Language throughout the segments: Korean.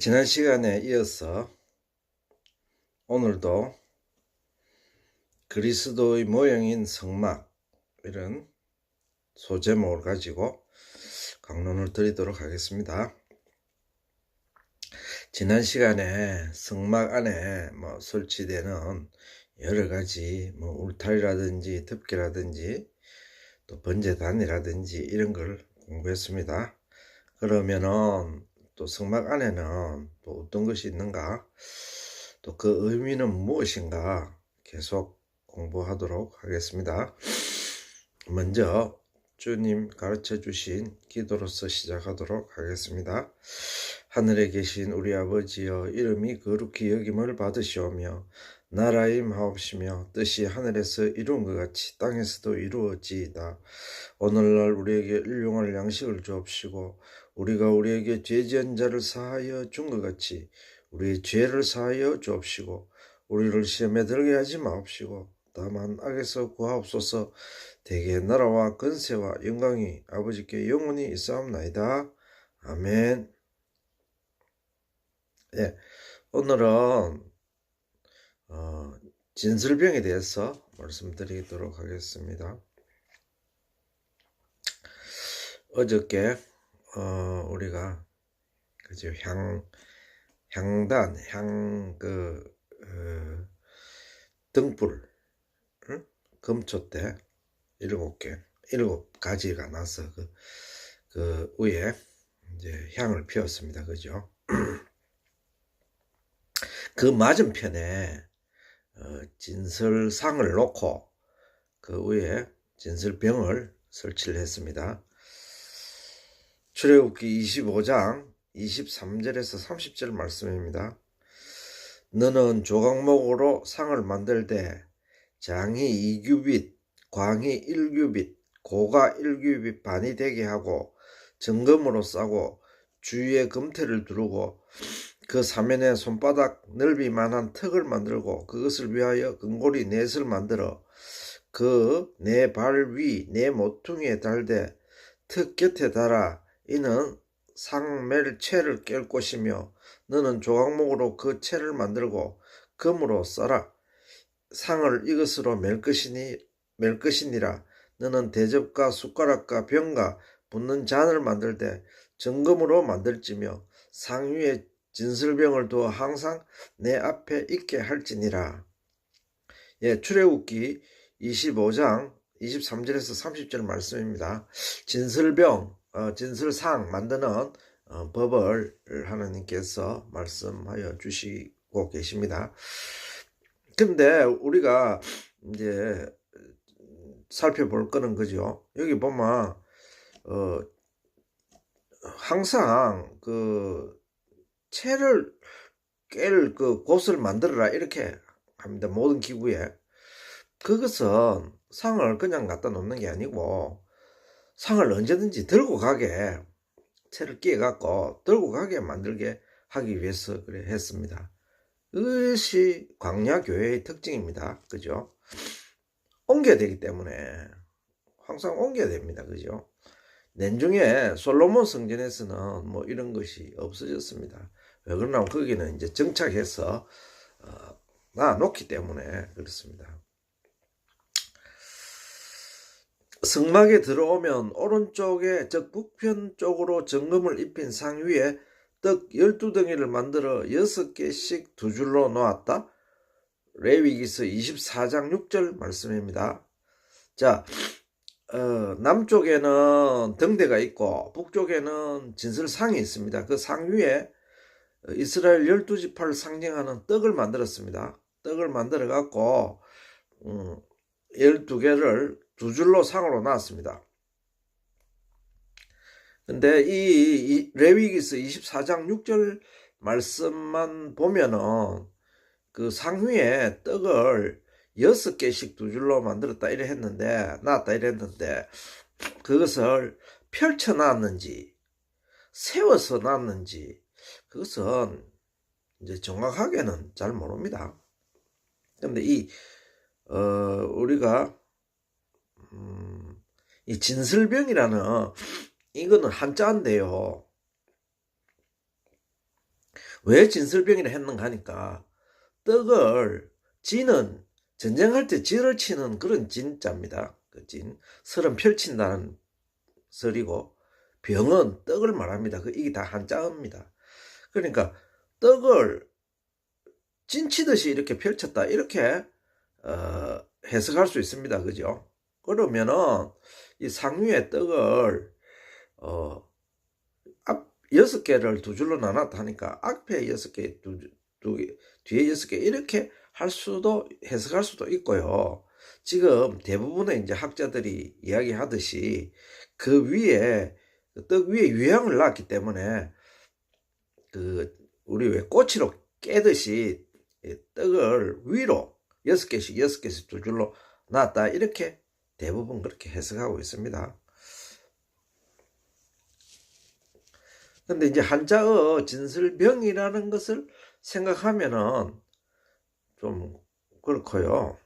지난 시간에 이어서 오늘도 그리스도의 모형인 성막 이런 소제목을 가지고 강론을 드리도록 하겠습니다. 지난 시간에 성막 안에 설치되는 여러 가지 울타리라든지 덮개라든지 또 번제단이라든지 이런 걸 공부했습니다. 그러면은 또 성막 안에는 또 어떤 것이 있는가, 또 그 의미는 무엇인가 계속 공부하도록 하겠습니다. 먼저 주님 가르쳐 주신 기도로서 시작하도록 하겠습니다. 하늘에 계신 우리 아버지여, 이름이 거룩히 여김을 받으시오며 나라임하옵시며 뜻이 하늘에서 이룬 것 같이 땅에서도 이루어지이다. 오늘날 우리에게 일용할 양식을 주옵시고 우리가 우리에게 죄 지은 자를 사하여 준 것 같이 우리의 죄를 사하여 주옵시고 우리를 시험에 들게 하지 마옵시고 다만 악에서 구하옵소서. 대개 나라와 권세와 영광이 아버지께 영원히 있사옵나이다. 아멘. 오늘은 진설병에 대해서 말씀드리도록 하겠습니다. 어저께 우리가 그죠, 향단 등불, 금초대 7가지가 나서 그 위에 이제 향을 피웠습니다. 그죠? 그 맞은편에 진설상을 놓고 그 위에 진설병을 설치를 했습니다. 출애굽기 25장 23절에서 30절 말씀입니다. 너는 조각목으로 상을 만들되 장이 2규빗, 광이 1규빗, 고가 1규빗 반이 되게 하고 정금으로 싸고 주위에 금태를 두르고 그 사면에 손바닥 넓이만한 턱을 만들고 그것을 위하여 금고리 넷을 만들어 그 내 발 위 내 모퉁이에 달되 턱 곁에 달아. 이는 상멜채를 깰 것이며 너는 조각목으로 그 채를 만들고 금으로 싸라. 상을 이것으로 맬 것이니라. 너는 대접과 숟가락과 병과 붓는 잔을 만들되 정금으로 만들지며 상 위에 진설병을 두어 항상 내 앞에 있게 할지니라. 출애굽기 25장 23절에서 30절 말씀입니다. 진설병, 진설상 만드는 법을 하나님께서 말씀하여 주시고 계십니다. 근데 우리가 이제 살펴볼 거는 그죠? 여기 보면 항상 그 채를 깰 그 곳을 만들어라 이렇게 합니다. 모든 기구에. 그것은 상을 그냥 갖다 놓는 게 아니고 상을 언제든지 들고 가게, 채를 끼워 갖고 들고 가게 만들게 하기 위해서 그래 했습니다. 이것이 광야교회의 특징입니다. 그죠? 옮겨야 되기 때문에 항상 옮겨야 됩니다. 그죠? 내중에 솔로몬 성전에서는 이런 것이 없어졌습니다. 왜 그러냐면 거기는 이제 정착해서 놔놓기 때문에 그렇습니다. 성막에 들어오면 오른쪽에 즉 북편 쪽으로 정금을 입힌 상 위에 떡 12덩이를 만들어 6개씩 두 줄로 놓았다. 레위기서 24장 6절 말씀입니다. 자, 남쪽에는 등대가 있고 북쪽에는 진설상이 있습니다. 그 상 위에 이스라엘 12지파를 상징하는 떡을 만들었습니다. 떡을 만들어 갖고 12개를 두 줄로 상으로 놨습니다. 근데 이 레위기서 24장 6절 말씀만 보면은 그 상 위에 떡을 6개씩 두 줄로 만들었다 이래 했는데, 놨다 이래 했는데, 그것을 펼쳐 놨는지 세워서 놨는지 그것은 이제 정확하게는 잘 모릅니다. 근데 우리가 이 진설병이라는 이거는 한자인데요. 왜 진설병이라 했는가 하니까 떡을 진은 전쟁할 때 진을 치는 그런 진자입니다. 그 진, 설은 펼친다는 설이고 병은 떡을 말합니다. 이게 다 한자어입니다. 그러니까 떡을 진치듯이 이렇게 펼쳤다 이렇게 해석할 수 있습니다. 그죠? 그러면은 이 상위의 떡을 앞 6개를 두 줄로 나눴다 하니까 앞에 6개, 뒤에 6개 이렇게 할 수도 해석할 수도 있고요. 지금 대부분의 이제 학자들이 이야기하듯이 그 위에 떡 위에 유향을 놨기 때문에 우리 왜 꼬치로 깨듯이 떡을 위로 6개씩 두 줄로 놨다 이렇게 대부분 그렇게 해석하고 있습니다. 근데 이제 한자어 진설병이라는 것을 생각하면은 좀 그렇고요.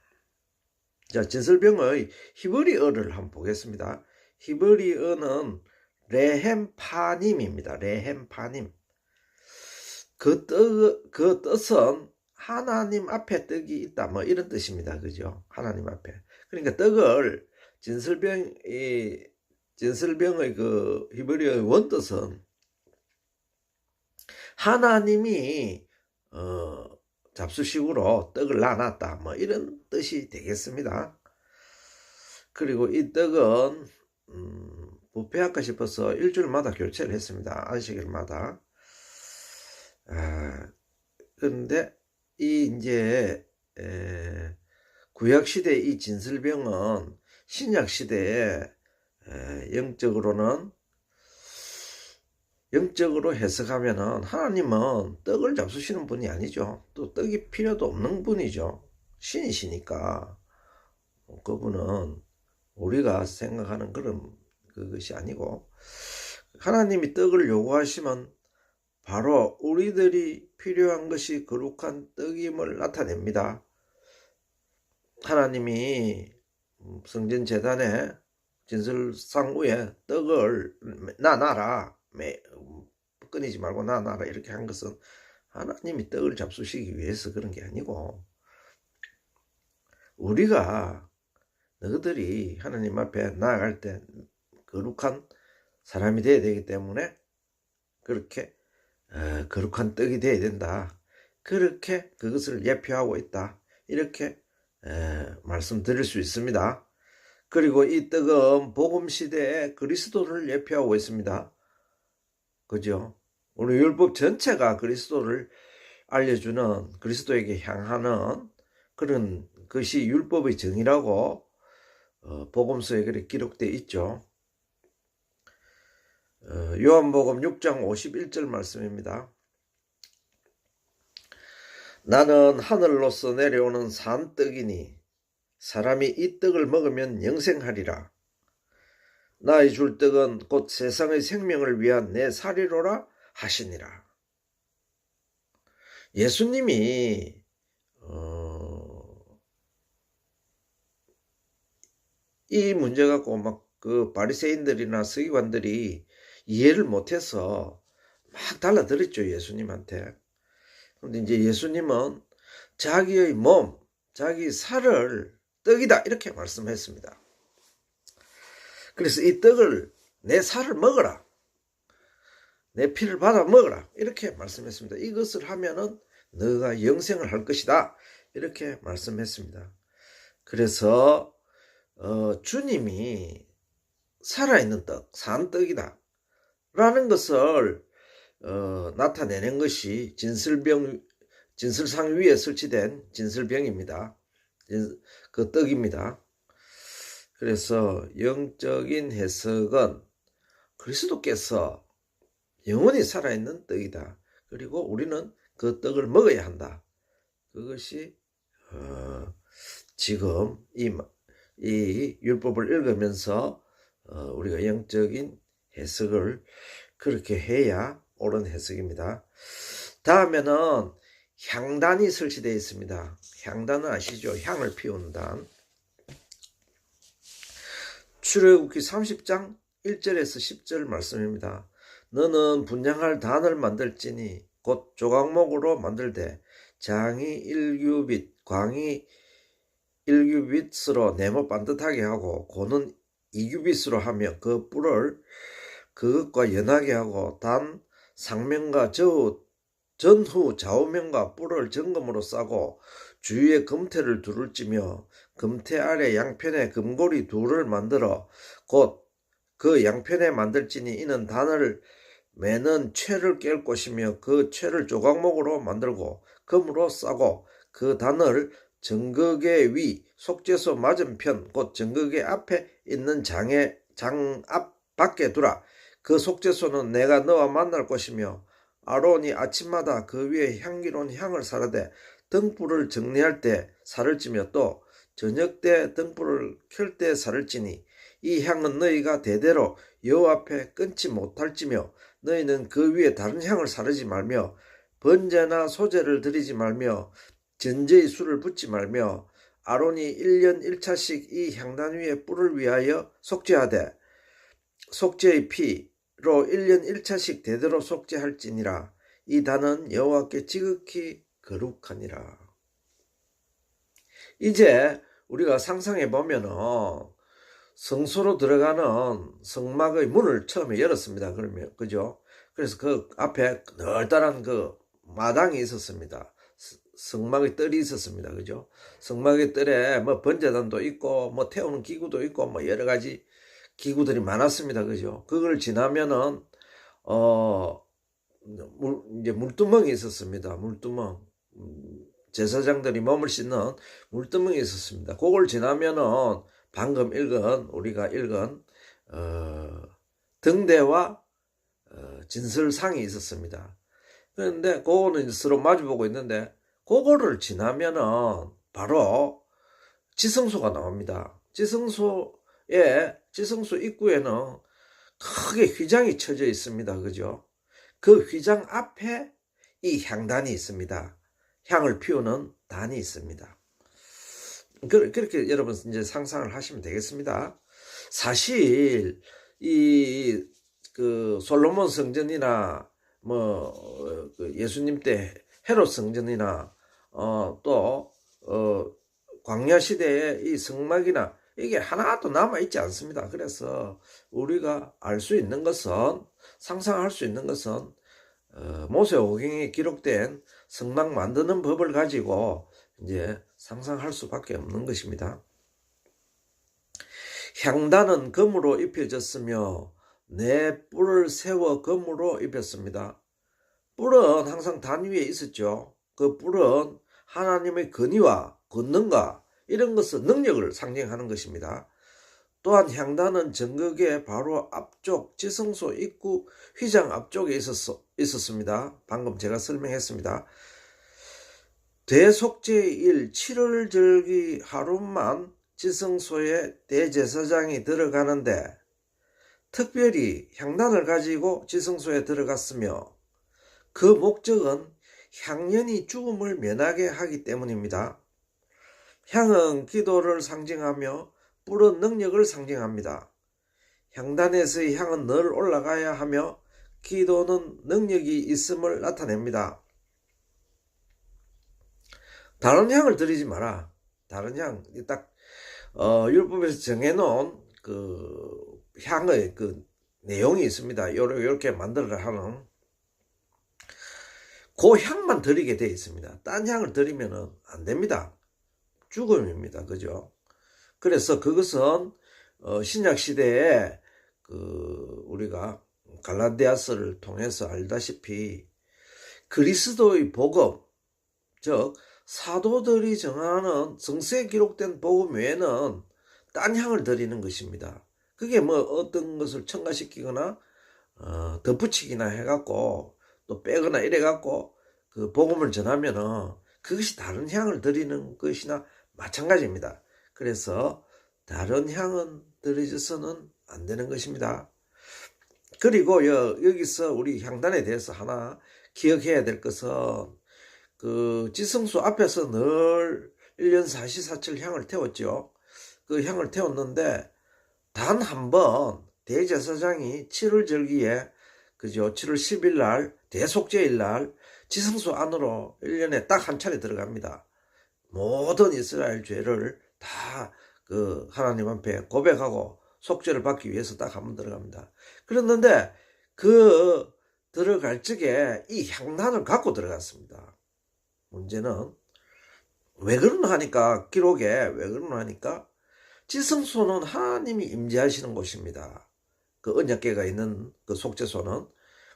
자, 진설병의 히브리어를 한번 보겠습니다. 히브리어는 레헴파님입니다. 레헴파님. 그 뜻은 하나님 앞에 떡이 있다. 뭐 이런 뜻입니다. 그죠? 하나님 앞에. 그러니까 떡을 진설병의 그 히브리어의 원뜻은 하나님이 잡수식으로 떡을 놔놨다. 뭐 이런 뜻이 되겠습니다. 그리고 이 떡은 부패할까 싶어서 일주일마다 교체를 했습니다. 안식일마다. 그런데 이제 구약 시대 이 진설병은 신약 시대에 영적으로 해석하면은 하나님은 떡을 잡수시는 분이 아니죠. 또 떡이 필요도 없는 분이죠. 신이시니까 그분은 우리가 생각하는 그것이 아니고 하나님이 떡을 요구하시면 바로 우리들이 필요한 것이 거룩한 떡임을 나타냅니다. 하나님이 성전 제단에 진설상 위에 떡을 놔라. 끊이지 말고 놔라 이렇게 한 것은 하나님이 떡을 잡수시기 위해서 그런 게 아니고 우리가 너희들이 하나님 앞에 나아갈 때 거룩한 사람이 되어야 되기 때문에 그렇게 거룩한 떡이 되어야 된다. 그렇게 그것을 예표하고 있다. 이렇게 말씀드릴 수 있습니다. 그리고 이 떡은 복음시대에 그리스도를 예표하고 있습니다. 그죠? 우리 율법 전체가 그리스도를 알려주는 그리스도에게 향하는 그런 것이 율법의 정의라고 복음서에 그렇게 기록되어 있죠. 요한복음 6장 51절 말씀입니다. 나는 하늘로서 내려오는 산 떡이니 사람이 이 떡을 먹으면 영생하리라. 나의 줄 떡은 곧 세상의 생명을 위한 내 살이로라 하시니라. 예수님이 이 문제 갖고 막 그 바리새인들이나 서기관들이 이해를 못해서 막 달라들었죠. 예수님한테. 근데 이제 예수님은 자기의 몸, 자기 살을 떡이다 이렇게 말씀했습니다. 그래서 이 떡을 내 살을 먹어라. 내 피를 받아 먹어라. 이렇게 말씀했습니다. 이것을 하면은 너가 영생을 할 것이다. 이렇게 말씀했습니다. 그래서 주님이 살아있는 떡, 산 떡이다. 라는 것을 나타내는 것이 진설상 위에 설치된 진설병입니다. 그 떡입니다. 그래서 영적인 해석은 그리스도께서 영원히 살아있는 떡이다. 그리고 우리는 그 떡을 먹어야 한다. 그것이 지금 이 율법을 읽으면서 우리가 영적인 해석을 그렇게 해야 옳은 해석입니다. 다음에는 향단이 설치되어 있습니다. 향단은 아시죠? 향을 피우는 단. 출애굽기 30장 1절에서 10절 말씀입니다. 너는 분향할 단을 만들지니 곧 조각목으로 만들되 장이 1규빗, 광이 1규빗으로 네모 반듯하게 하고 고는 2규빗으로 하며 그 뿔을 그것과 연하게 하고 단 상면과 전후 좌우면과 뿔을 정금으로 싸고 주위에 금태를 둘을 찌며 금태 아래 양편에 금고리 둘을 만들어 곧 그 양편에 만들지니 이는 단을 매는 채를 깰 것이며 그 채를 조각목으로 만들고 금으로 싸고 그 단을 정극의 위 속죄소 맞은편 곧 정극의 앞에 있는 장 앞 밖에 두라. 그 속죄소는 내가 너와 만날 것이며 아론이 아침마다 그 위에 향기로운 향을 사르되 등불을 정리할 때 살을 찌며 또 저녁 때 등불을 켤 때 살을 찌니 이 향은 너희가 대대로 여호와 앞에 끊지 못할지며 너희는 그 위에 다른 향을 사르지 말며 번제나 소제를 드리지 말며 전제의 술을 붓지 말며 아론이 1년 1차씩 이 향단 위에 뿔을 위하여 속죄하되 속죄의 피로 1년 1차씩 대대로 속죄할지니라. 이 단은 여호와께 지극히 거룩하니라. 이제 우리가 상상해 보면은 성소로 들어가는 성막의 문을 처음에 열었습니다. 그러면 그죠? 그래서 그 앞에 널따란 그 마당이 있었습니다. 성막의 뜰이 있었습니다. 그죠? 성막의 뜰에 뭐 번제단도 있고 뭐 태우는 기구도 있고 뭐 여러 가지 기구들이 많았습니다. 그죠? 그걸 지나면은 이제 물두멍이 있었습니다. 물두멍. 제사장들이 몸을 씻는 물두멍이 있었습니다. 그걸 지나면은 방금 우리가 읽은 등대와 진설상이 있었습니다. 그런데 그거는 서로 마주보고 있는데 그거를 지나면은 바로 지성소가 나옵니다. 지성소 입구에는 크게 휘장이 쳐져 있습니다. 그죠? 그 휘장 앞에 이 향단이 있습니다. 향을 피우는 단이 있습니다. 그렇게 여러분 이제 상상을 하시면 되겠습니다. 사실 그 솔로몬 성전이나 그 예수님 때 헤롯 성전이나 또 광야 시대의 이 성막이나 이게 하나도 남아 있지 않습니다. 그래서 우리가 알 수 있는 것은 상상할 수 있는 것은 모세오경에 기록된 성막 만드는 법을 가지고 이제 상상할 수밖에 없는 것입니다. 향단은 금으로 입혀졌으며 내 뿔을 세워 금으로 입혔습니다. 뿔은 항상 단 위에 있었죠. 그 뿔은 하나님의 권위와 권능과 이런 것은 능력을 상징하는 것입니다. 또한 향단은 정극의 바로 앞쪽 지성소 입구 휘장 앞쪽에 있었습니다. 방금 제가 설명했습니다. 대속죄의 일 7월 절기 하루만 지성소에 대제사장이 들어가는데 특별히 향단을 가지고 지성소에 들어갔으며 그 목적은 향년이 죽음을 면하게 하기 때문입니다. 향은 기도를 상징하며 뿔은 능력을 상징합니다. 향단에서의 향은 늘 올라가야 하며 기도는 능력이 있음을 나타냅니다. 다른 향을 드리지 마라. 다른 향, 딱 율법에서 정해놓은 그 향의 그 내용이 있습니다. 이렇게 만들어라 하는 그 향만 드리게 되어 있습니다. 딴 향을 드리면은 안 됩니다. 죽음입니다. 그죠? 그래서 그것은 신약 시대에 우리가 갈라디아서를 통해서 알다시피 그리스도의 복음, 즉 사도들이 정하는 성서에 기록된 복음 외에는 딴 향을 드리는 것입니다. 그게 뭐 어떤 것을 첨가시키거나 덧붙이기나 해갖고 또 빼거나 이래갖고 그 복음을 전하면은 그것이 다른 향을 드리는 것이나 마찬가지입니다. 그래서 다른 향은 드려져서는 안 되는 것입니다. 그리고 여기서 우리 향단에 대해서 하나 기억해야 될 것은 그 지성소 앞에서 늘 1년 사시사철 향을 태웠죠. 그 향을 태웠는데 단 한 번 대제사장이 7월 절기에 그죠? 7월 10일 날 대속죄일 날 지성소 안으로 1년에 딱 한 차례 들어갑니다. 모든 이스라엘 죄를 다 그 하나님 앞에 고백하고 속죄를 받기 위해서 딱 한 번 들어갑니다. 그랬는데 그 들어갈 적에 이 향단을 갖고 들어갔습니다. 문제는 왜 그러나 하니까, 기록에 왜 그러나 하니까 지성소는 하나님이 임재하시는 곳입니다. 그 언약궤가 있는 그 속죄소는.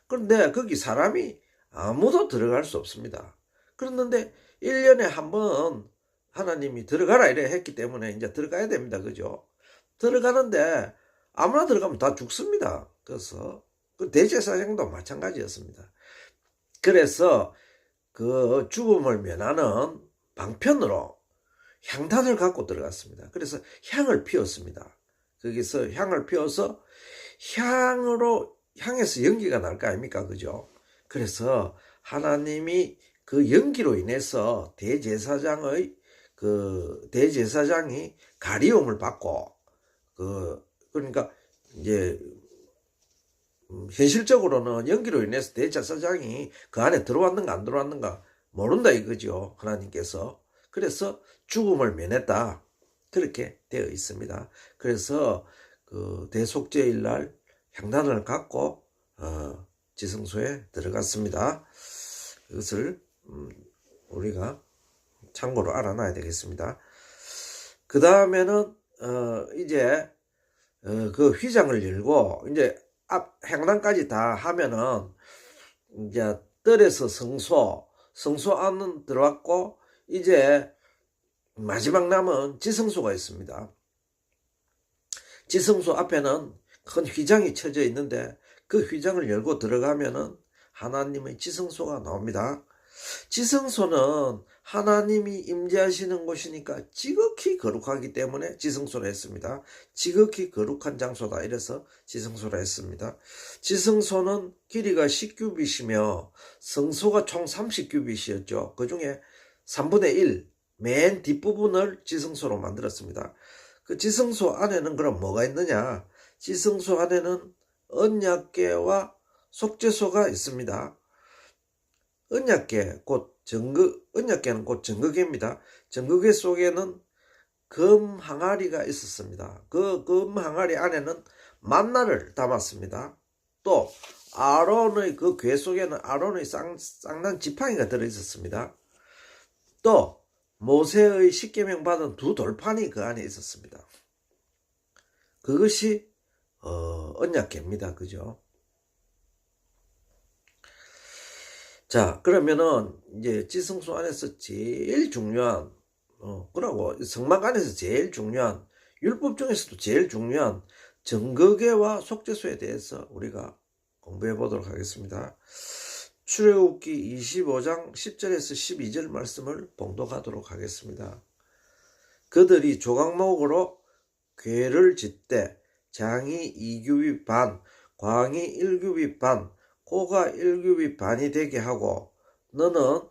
그런데 거기 사람이 아무도 들어갈 수 없습니다. 그랬는데 1년에 한 번 하나님이 들어가라 이래 했기 때문에 이제 들어가야 됩니다. 그죠? 들어가는데 아무나 들어가면 다 죽습니다. 그래서 그 대제사장도 마찬가지였습니다. 그래서 그 죽음을 면하는 방편으로 향단을 갖고 들어갔습니다. 그래서 향을 피웠습니다. 거기서 향을 피워서 향에서 연기가 날 거 아닙니까? 그죠? 그래서 하나님이 그 연기로 인해서 대제사장이 가리움을 받고, 그러니까 이제 현실적으로는 연기로 인해서 대제사장이 그 안에 들어왔는가 안 들어왔는가 모른다 이거죠. 하나님께서. 그래서 죽음을 면했다. 그렇게 되어 있습니다. 그래서 그 대속죄일 날 향단을 갖고 지성소에 들어갔습니다. 그것을 우리가 참고로 알아놔야 되겠습니다. 그 다음에는 이제 그 휘장을 열고 이제 앞 향단까지 다 하면은 이제 뜰에서 성소 안은 들어왔고 이제 마지막 남은 지성소가 있습니다. 지성소 앞에는 큰 휘장이 쳐져 있는데 그 휘장을 열고 들어가면은 하나님의 지성소가 나옵니다. 지성소는 하나님이 임재하시는 곳이니까 지극히 거룩하기 때문에 지성소라 했습니다. 지극히 거룩한 장소다 이래서 지성소라 했습니다. 지성소는 길이가 10규빗이며 성소가 총 30규빗이었죠. 그 중에 3분의 1, 맨 뒷부분을 지성소로 만들었습니다. 그 지성소 안에는 그럼 뭐가 있느냐? 지성소 안에는 언약궤와 속죄소가 있습니다. 언약궤는 곧 증거궤입니다. 증거궤 속에는 금 항아리가 있었습니다. 그 금 항아리 안에는 만나를 담았습니다. 또 아론의 그 궤 속에는 아론의 쌍난 지팡이가 들어있었습니다. 또 모세의 십계명 받은 두 돌판이 그 안에 있었습니다. 그것이 언약궤입니다. 그죠? 자, 그러면은 이제 지성소 안에서 제일 중요한 그러고 성막 안에서 제일 중요한 율법 중에서도 제일 중요한 증거궤와 속죄소에 대해서 우리가 공부해 보도록 하겠습니다. 출애굽기 25장 10절에서 12절 말씀을 봉독하도록 하겠습니다. 그들이 조각목으로 궤를 짓되 장이 2규빗 반, 광이 1규빗 반, 고가 1규빗 반이 되게 하고 너는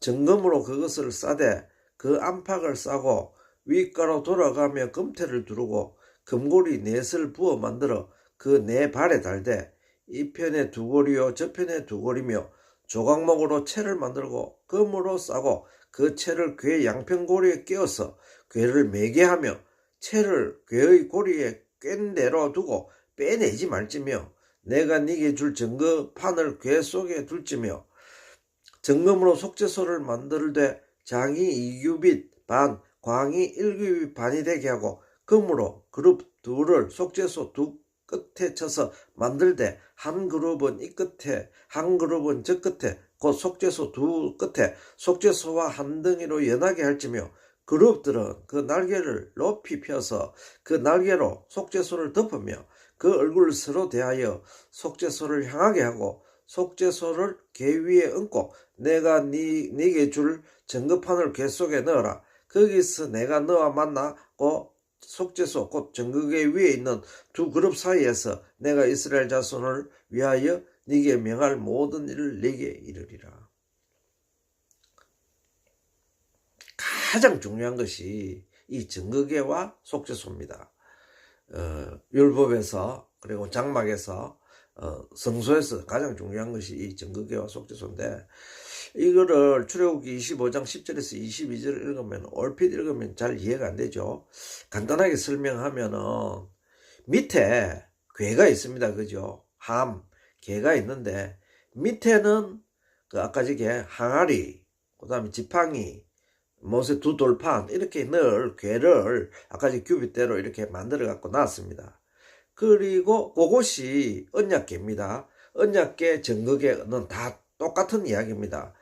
정금으로 그것을 싸되 그 안팎을 싸고 윗가로 돌아가며 금태를 두르고 금고리 넷을 부어 만들어 그 네 발에 달되 이 편에 두 고리요 저 편에 두 고리며 조각목으로 채를 만들고 금으로 싸고 그 채를 궤 양편고리에 끼워서 궤를 매게 하며 채를 궤의 고리에 꿰는 대로 두고 빼내지 말지며 내가 네게 줄 증거판을 궤 속에 둘지며 정금으로 속죄소를 만들되 장이 2규빗 반, 광이 1규빗 반이 되게 하고 금으로 그룹 둘을 속죄소 두 끝에 쳐서 만들되 한 그룹은 이 끝에 한 그룹은 저 끝에 곧 속죄소 두 끝에 속죄소와 한 덩이로 연하게 할지며 그룹들은 그 날개를 높이 펴서 그 날개로 속죄소를 덮으며 그 얼굴을 서로 대하여 속죄소를 향하게 하고 속죄소를 궤 위에 얹고 내가 네게 줄 증거판을 궤 속에 넣어라. 거기서 내가 너와 만나고 속죄소 곧 증거궤 위에 있는 두 그룹 사이에서 내가 이스라엘 자손을 위하여 네게 명할 모든 일을 네게 이르리라. 가장 중요한 것이 이 증거궤와 속죄소입니다. 율법에서 그리고 장막에서 성소에서 가장 중요한 것이 이 정극계와 속죄소인데, 이거를 출애굽기 25장 10절에서 22절을 읽으면, 얼핏 읽으면 잘 이해가 안 되죠. 간단하게 설명하면은 밑에 궤가 있습니다. 그죠? 개가 있는데, 밑에는 그 아까 저게 항아리, 그 다음에 지팡이, 못에 두 돌판 이렇게 넣을 궤를 아까 저 규빗대로 이렇게 만들어 갖고 놨습니다. 그리고 그것이 언약궤입니다. 언약궤, 정거궤는 다 똑같은 이야기입니다.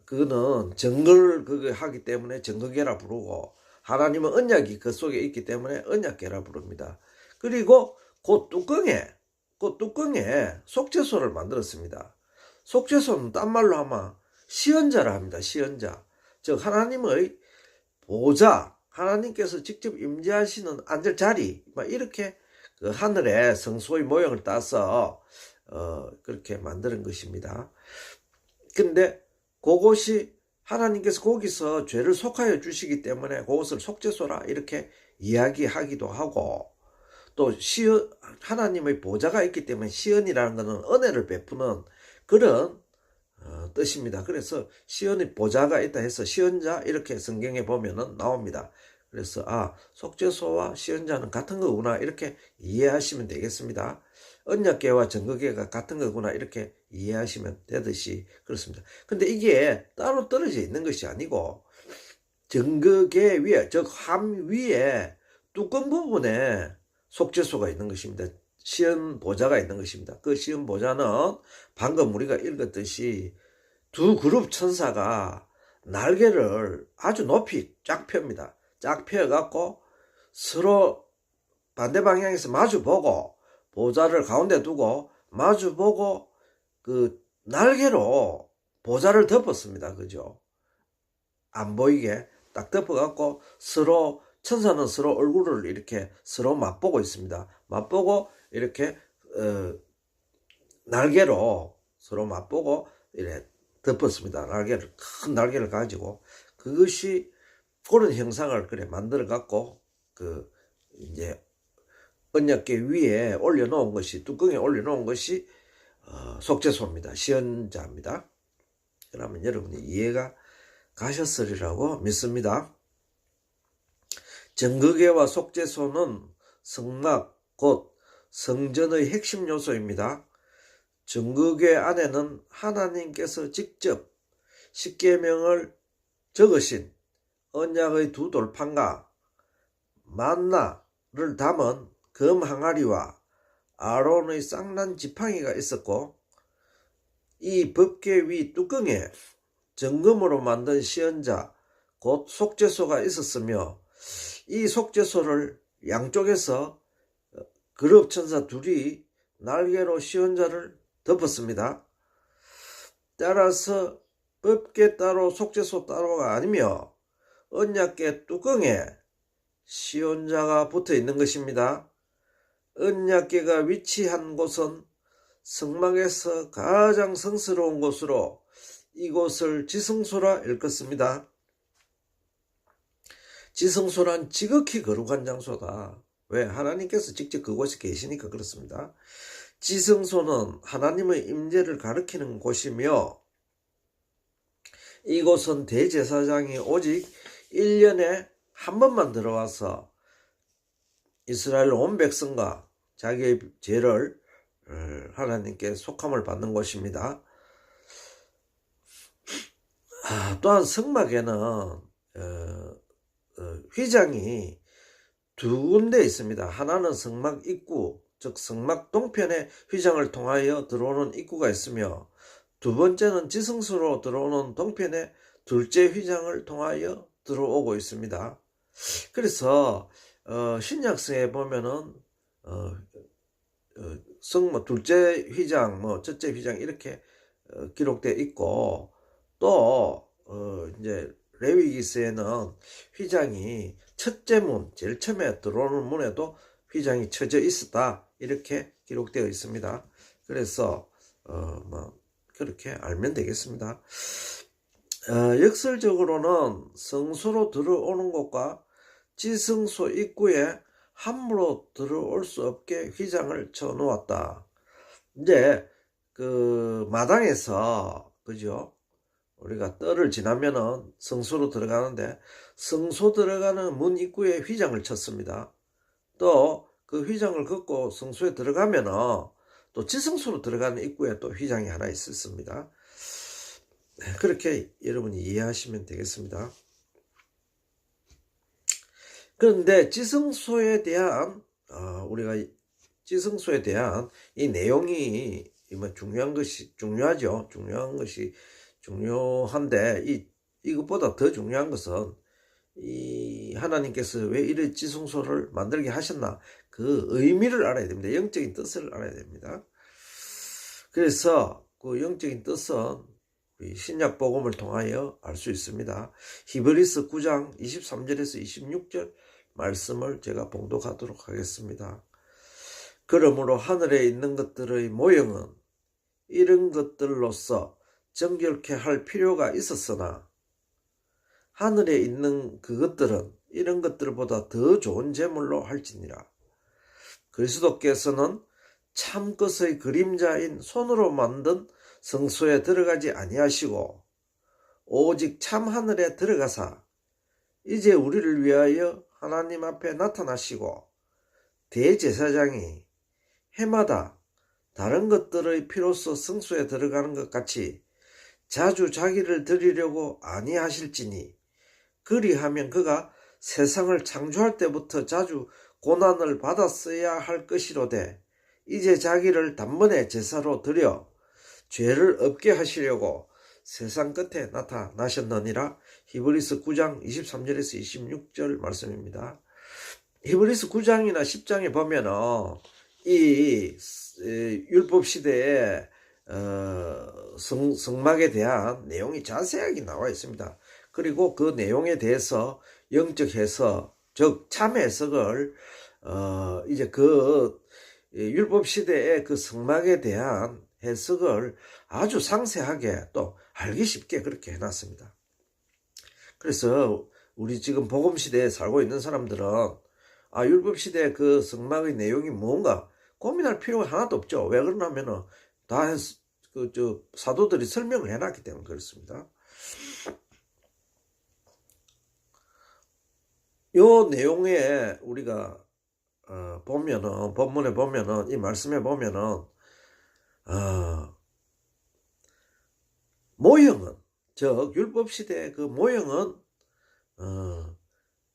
그거는 정글 그거 하기 때문에 정거궤라 부르고, 하나님은 언약이 그 속에 있기 때문에 언약궤라 부릅니다. 그리고 그 뚜껑에 속죄소를 만들었습니다. 속죄소는 딴 말로 하면 시언자라 합니다. 시언자. 즉 하나님의 보좌, 하나님께서 직접 임재하시는 앉을 자리, 이렇게 그 하늘의 성소의 모형을 따서 그렇게 만드는 것입니다. 근데 그것이 하나님께서 거기서 죄를 속하여 주시기 때문에 그것을 속죄소라 이렇게 이야기하기도 하고, 또 하나님의 보좌가 있기 때문에 시언이라는 것은 은혜를 베푸는 그런 뜻입니다. 그래서 시언의 보좌가 있다 해서 시언자 이렇게 성경에 보면은 나옵니다. 그래서 속죄소와 시언자는 같은 거구나 이렇게 이해하시면 되겠습니다. 언약궤와 정거궤가 같은 거구나 이렇게 이해하시면 되듯이 그렇습니다. 근데 이게 따로 떨어져 있는 것이 아니고, 정거궤 위에, 즉 함 위에 뚜껑 부분에 속죄소가 있는 것입니다. 시언 보좌가 있는 것입니다. 그 시언 보좌는 방금 우리가 읽었듯이 두 그룹 천사가 날개를 아주 높이 쫙 펴입니다. 쫙 펴갖고 서로 반대 방향에서 마주보고, 보좌를 가운데 두고 마주보고 그 날개로 보좌를 덮었습니다. 그죠? 안 보이게 딱 덮어갖고 서로, 천사는 서로 얼굴을 이렇게 서로 맛보고 있습니다. 맛보고 이렇게 날개로 서로 맛보고 이렇게 덮었습니다. 큰 날개를 가지고, 그것이 그런 형상을 그래 만들어 갖고 이제 언약궤 위에 올려놓은 것이, 뚜껑에 올려놓은 것이 속죄소입니다. 시언자입니다. 그러면 여러분이 이해가 가셨으리라고 믿습니다. 정거궤와 속죄소는 성막, 곧 성전의 핵심 요소입니다. 정거궤 안에는 하나님께서 직접 십계명을 적으신 언약의 두 돌판과 만나를 담은 금 항아리와 아론의 쌍난 지팡이가 있었고, 이 법궤 위 뚜껑에 정금으로 만든 시언자, 곧 속죄소가 있었으며, 이 속죄소를 양쪽에서 그룹 천사 둘이 날개로 시언자를 덮었습니다. 따라서 법궤 따로 속죄소 따로가 아니며 언약궤 뚜껑에 시언자가 붙어 있는 것입니다. 언약궤가 위치한 곳은 성막에서 가장 성스러운 곳으로 이곳을 지성소라 일컫습니다. 지성소란 지극히 거룩한 장소다. 왜? 하나님께서 직접 그곳에 계시니까 그렇습니다. 지성소는 하나님의 임재를 가리키는 곳이며, 이곳은 대제사장이 오직 1년에 한 번만 들어와서 이스라엘 온 백성과 자기의 죄를 하나님께 속함을 받는 곳입니다. 또한 성막에는 휘장이 두 군데 있습니다. 하나는 성막 입구, 즉 성막 동편에 휘장을 통하여 들어오는 입구가 있으며, 두 번째는 지성소로 들어오는 동편에 둘째 휘장을 통하여 들어오고 있습니다. 그래서 신약성에 보면은 성막 둘째 휘장, 첫째 휘장 이렇게 기록되어 있고, 또 이제 레위기서에는 휘장이 첫째 문, 제일 처음에 들어오는 문에도 휘장이 쳐져 있었다 이렇게 기록되어 있습니다. 그래서 그렇게 알면 되겠습니다. 역설적으로는 성소로 들어오는 곳과 지성소 입구에 함부로 들어올 수 없게 휘장을 쳐 놓았다. 이제 그 마당에서 그죠? 우리가 뜰을 지나면은 성소로 들어가는데 성소 들어가는 문 입구에 휘장을 쳤습니다. 또 그 휘장을 걷고 성소에 들어가면은 또 지성소로 들어가는 입구에 또 휘장이 하나 있었습니다. 그렇게 여러분이 이해하시면 되겠습니다. 그런데 지성소에 대한 우리가 지성소에 대한 이 내용이 중요한 것이 중요하죠. 중요한데 이것보다 더 중요한 것은 이 하나님께서 왜 이런 지성소를 만들게 하셨나 그 의미를 알아야 됩니다. 영적인 뜻을 알아야 됩니다. 그래서 그 영적인 뜻은 신약 복음을 통하여 알 수 있습니다. 히브리서 9장 23절에서 26절 말씀을 제가 봉독하도록 하겠습니다. 그러므로 하늘에 있는 것들의 모형은 이런 것들로서 정결케 할 필요가 있었으나 하늘에 있는 그것들은 이런 것들보다 더 좋은 제물로 할지니라. 그리스도께서는 참 것의 그림자인 손으로 만든 성소에 들어가지 아니하시고 오직 참 하늘에 들어가사 이제 우리를 위하여 하나님 앞에 나타나시고 대제사장이 해마다 다른 것들의 피로써 성소에 들어가는 것 같이 자주 자기를 드리려고 아니하실지니 그리하면 그가 세상을 창조할 때부터 자주 고난을 받았어야 할 것이로되 이제 자기를 단번에 제사로 드려 죄를 없게 하시려고 세상 끝에 나타나셨느니라. 히브리서 9장 23절에서 26절 말씀입니다. 히브리서 9장이나 10장에 보면은 이 율법 시대에 성막에 대한 내용이 자세하게 나와 있습니다. 그리고 그 내용에 대해서 영적 해석, 즉 참 해석을 이제 그 율법 시대의 그 성막에 대한 해석을 아주 상세하게 또 알기 쉽게 그렇게 해놨습니다. 그래서 우리 지금 복음 시대에 살고 있는 사람들은 율법 시대의 그 성막의 내용이 뭔가 고민할 필요가 하나도 없죠. 왜 그러냐면은 다 사도들이 설명을 해놨기 때문에 그렇습니다. 요 내용에 우리가 보면은 본문에 보면은 이 말씀에 보면은 모형은 즉 율법 시대의 그 모형은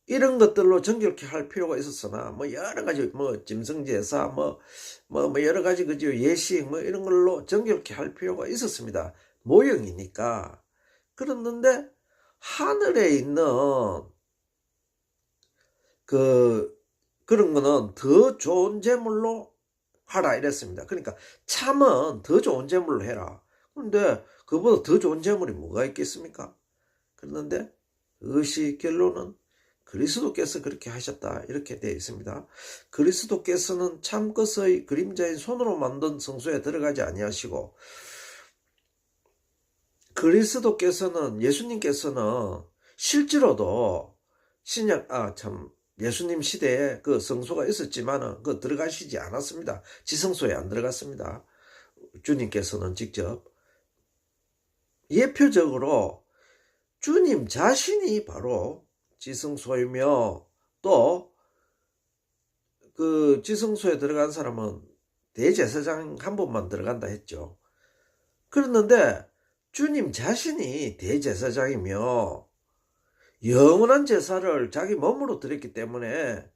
이런 것들로 정결케 할 필요가 있었으나 여러 가지 짐승 제사 여러 가지 그죠 예식 이런 걸로 정결케 할 필요가 있었습니다. 모형이니까. 그랬는데 하늘에 있는 그런 거는 더 좋은 제물로 하라 이랬습니다. 그러니까 참은 더 좋은 제물로 해라. 그런데 그보다 더 좋은 제물이 뭐가 있겠습니까? 그런데 그것이 결론은 그리스도께서 그렇게 하셨다 이렇게 되어 있습니다. 그리스도께서는 참 것의 그림자인 손으로 만든 성소에 들어가지 아니하시고 그리스도께서는 예수님께서는 실제로도 예수님 시대에 그 성소가 있었지만은 그 들어가시지 않았습니다. 지성소에 안 들어갔습니다. 주님께서는 직접 예표적으로 주님 자신이 바로 지성소이며 또 그 지성소에 들어간 사람은 대제사장 한 분만 들어간다 했죠. 그랬는데 주님 자신이 대제사장이며 영원한 제사를 자기 몸으로 드렸기 때문에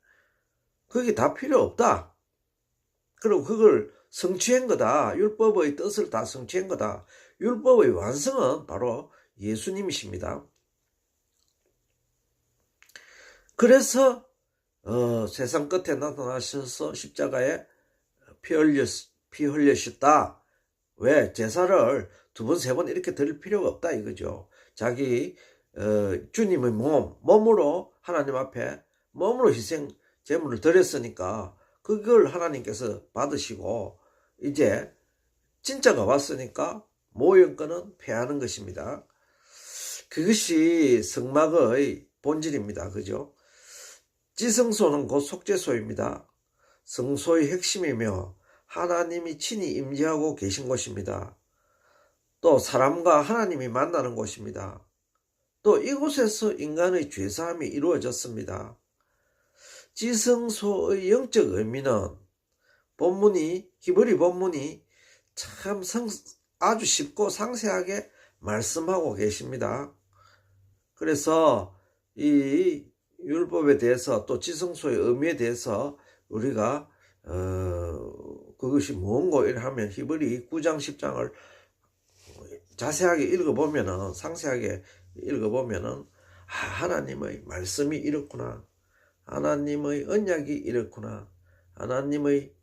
그게 다 필요 없다. 그리고 그걸 성취한 거다. 율법의 뜻을 다 성취한 거다. 율법의 완성은 바로 예수님이십니다. 그래서 세상 끝에 나타나셔서 십자가에 피 흘리셨다. 왜? 제사를 두 번, 세 번 이렇게 드릴 필요가 없다 이거죠. 자기 주님의 몸으로 하나님 앞에 몸으로 희생 제물을 드렸으니까 그걸 하나님께서 받으시고 이제 진짜가 왔으니까 모형권은 폐하는 것입니다. 그것이 성막의 본질입니다. 그죠? 지성소는 곧 속죄소입니다. 성소의 핵심이며 하나님이 친히 임재하고 계신 곳입니다. 또 사람과 하나님이 만나는 곳입니다. 또 이곳에서 인간의 죄사함이 이루어졌습니다. 지성소의 영적 의미는 히브리 본문이 참 아주 쉽고 상세하게 말씀하고 계십니다. 그래서 이 율법에 대해서 또 지성소의 의미에 대해서 우리가 그것이 뭔고 이러면 히브리 9장 10장을 자세하게 읽어보면은, 상세하게 읽어보면은, 하나님의 말씀이 이렇구나, 하나님의 언약이 이렇구나, 하나님의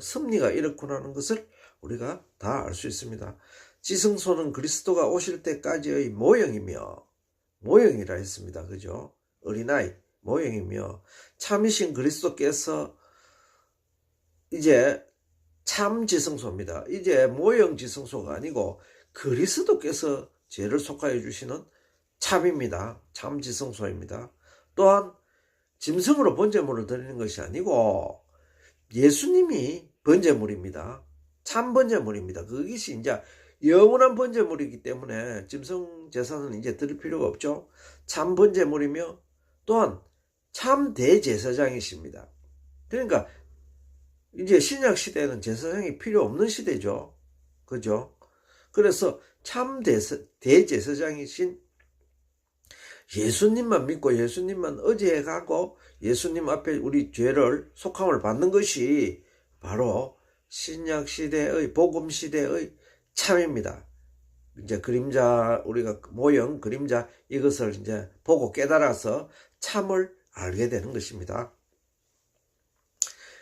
섭리가 이렇구나 하는 것을 우리가 다 알 수 있습니다. 지성소는 그리스도가 오실 때까지의 모형이라 했습니다. 그죠? 어린아이 모형이며, 참이신 그리스도께서 이제 참 지성소입니다. 이제 모형 지성소가 아니고 그리스도께서 죄를 속하여 주시는 참입니다. 참 지성소입니다. 또한 짐승으로 번제물을 드리는 것이 아니고 예수님이 번제물입니다. 참 번제물입니다. 그것이 이제 영원한 번제물이기 때문에 짐승 제사는 이제 드릴 필요가 없죠. 참 번제물이며 또한 참 대제사장이십니다. 그러니까 이제 신약 시대에는 제사장이 필요 없는 시대죠. 그죠? 그래서 참 대제사장이신 예수님만 믿고 예수님만 의지해 가고 예수님 앞에 우리 죄를 속함을 받는 것이 바로 신약 시대의 복음 시대의 참입니다. 이제 그림자, 우리가 모형 그림자 이것을 이제 보고 깨달아서 참을 알게 되는 것입니다.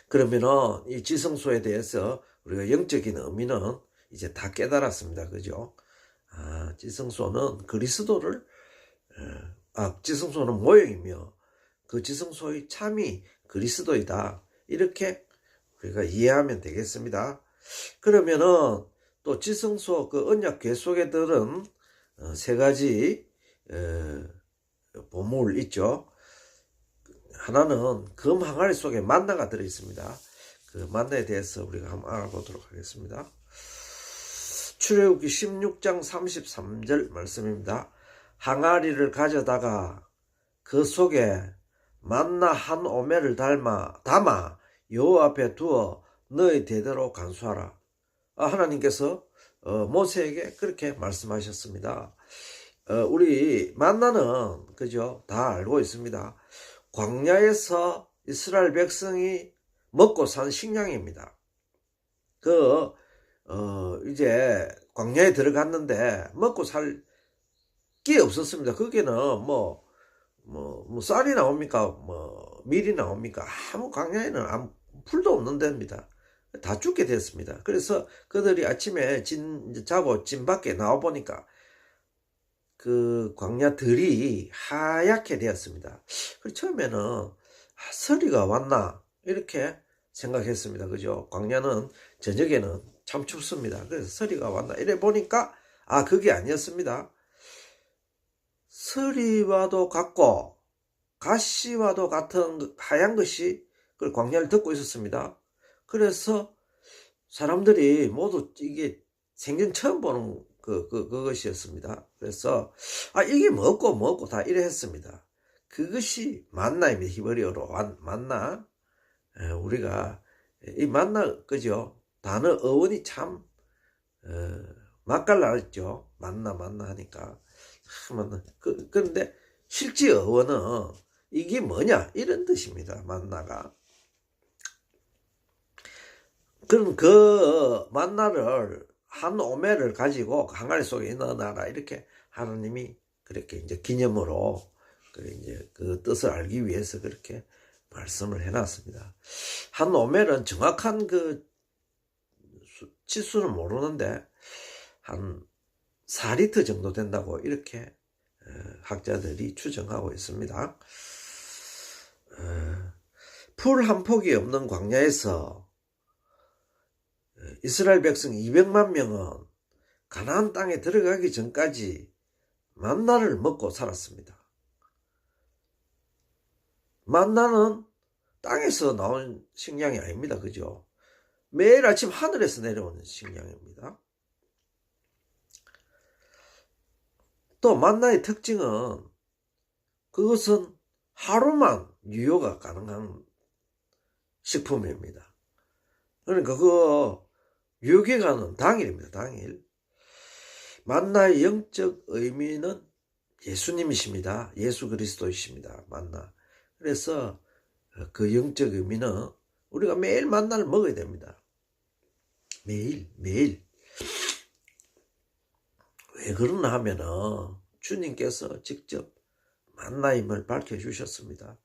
그러면은 이 지성소에 대해서 우리가 영적인 의미는 이제 다 깨달았습니다. 그죠? 지성소는 지성소는 모형이며 그 지성소의 참이 그리스도이다. 이렇게 우리가 이해하면 되겠습니다. 그러면은 또 지성소 그 언약 궤속에 들은 세 가지 보물 있죠. 하나는 금 항아리 속에 만나가 들어있습니다. 그 만나에 대해서 우리가 한번 알아보도록 하겠습니다. 출애굽기 16장 33절 말씀입니다. 항아리를 가져다가 그 속에 만나 한 오멜을 담아 여호와 앞에 두어 너의 대대로 간수하라. 하나님께서 모세에게 그렇게 말씀하셨습니다. 우리 만나는 그죠? 다 알고 있습니다. 광야에서 이스라엘 백성이 먹고 산 식량입니다. 이제 광야에 들어갔는데 먹고 살 게 없었습니다. 거기는 쌀이 나옵니까? 밀이 나옵니까? 아무 광야에는 아무 풀도 없는 데입니다. 다 죽게 됐습니다. 그래서 그들이 아침에 자고 진 밖에 나와 보니까 그 광야들이 하얗게 되었습니다. 그래서 처음에는 서리가 왔나 이렇게 생각했습니다. 그죠? 광야는 저녁에는 참 춥습니다. 그래서 서리가 왔나 이래 보니까 그게 아니었습니다. 서리와도 같고 가시와도 같은 하얀 것이 그 광야를 덮고 있었습니다. 그래서 사람들이 모두 이게 생전 처음 보는 그것이었습니다. 그래서 이게 뭐고 다 이래 했습니다. 그것이 만나입니다. 히브리어로 만나. 우리가 이 만나 그죠? 단어 어원이 참 맛깔나죠. 만나 하니까 그런데 실제 어원은 이게 뭐냐 이런 뜻입니다. 만나가. 그럼 그 만나를 한 오멜을 가지고 항아리 속에 넣어놔라 이렇게 하나님이 그렇게 이제 기념으로 이제 그 뜻을 알기 위해서 그렇게 말씀을 해놨습니다. 한 오멜은 정확한 그 치수는 모르는데 한 4리터 정도 된다고 이렇게 학자들이 추정하고 있습니다. 풀 한 폭이 없는 광야에서 이스라엘 백성 200만 명은 가나안 땅에 들어가기 전까지 만나를 먹고 살았습니다. 만나는 땅에서 나온 식량이 아닙니다. 그죠? 매일 아침 하늘에서 내려오는 식량입니다. 또 만나의 특징은 그것은 하루만 유효가 가능한 식품입니다. 그러니까 그 유효기간은 당일입니다. 당일. 만나의 영적 의미는 예수님이십니다. 예수 그리스도이십니다. 만나. 그래서 그 영적 의미는 우리가 매일 만나를 먹어야 됩니다. 매일. 왜 그러나 하면은 주님께서 직접 만나임을 밝혀주셨습니다.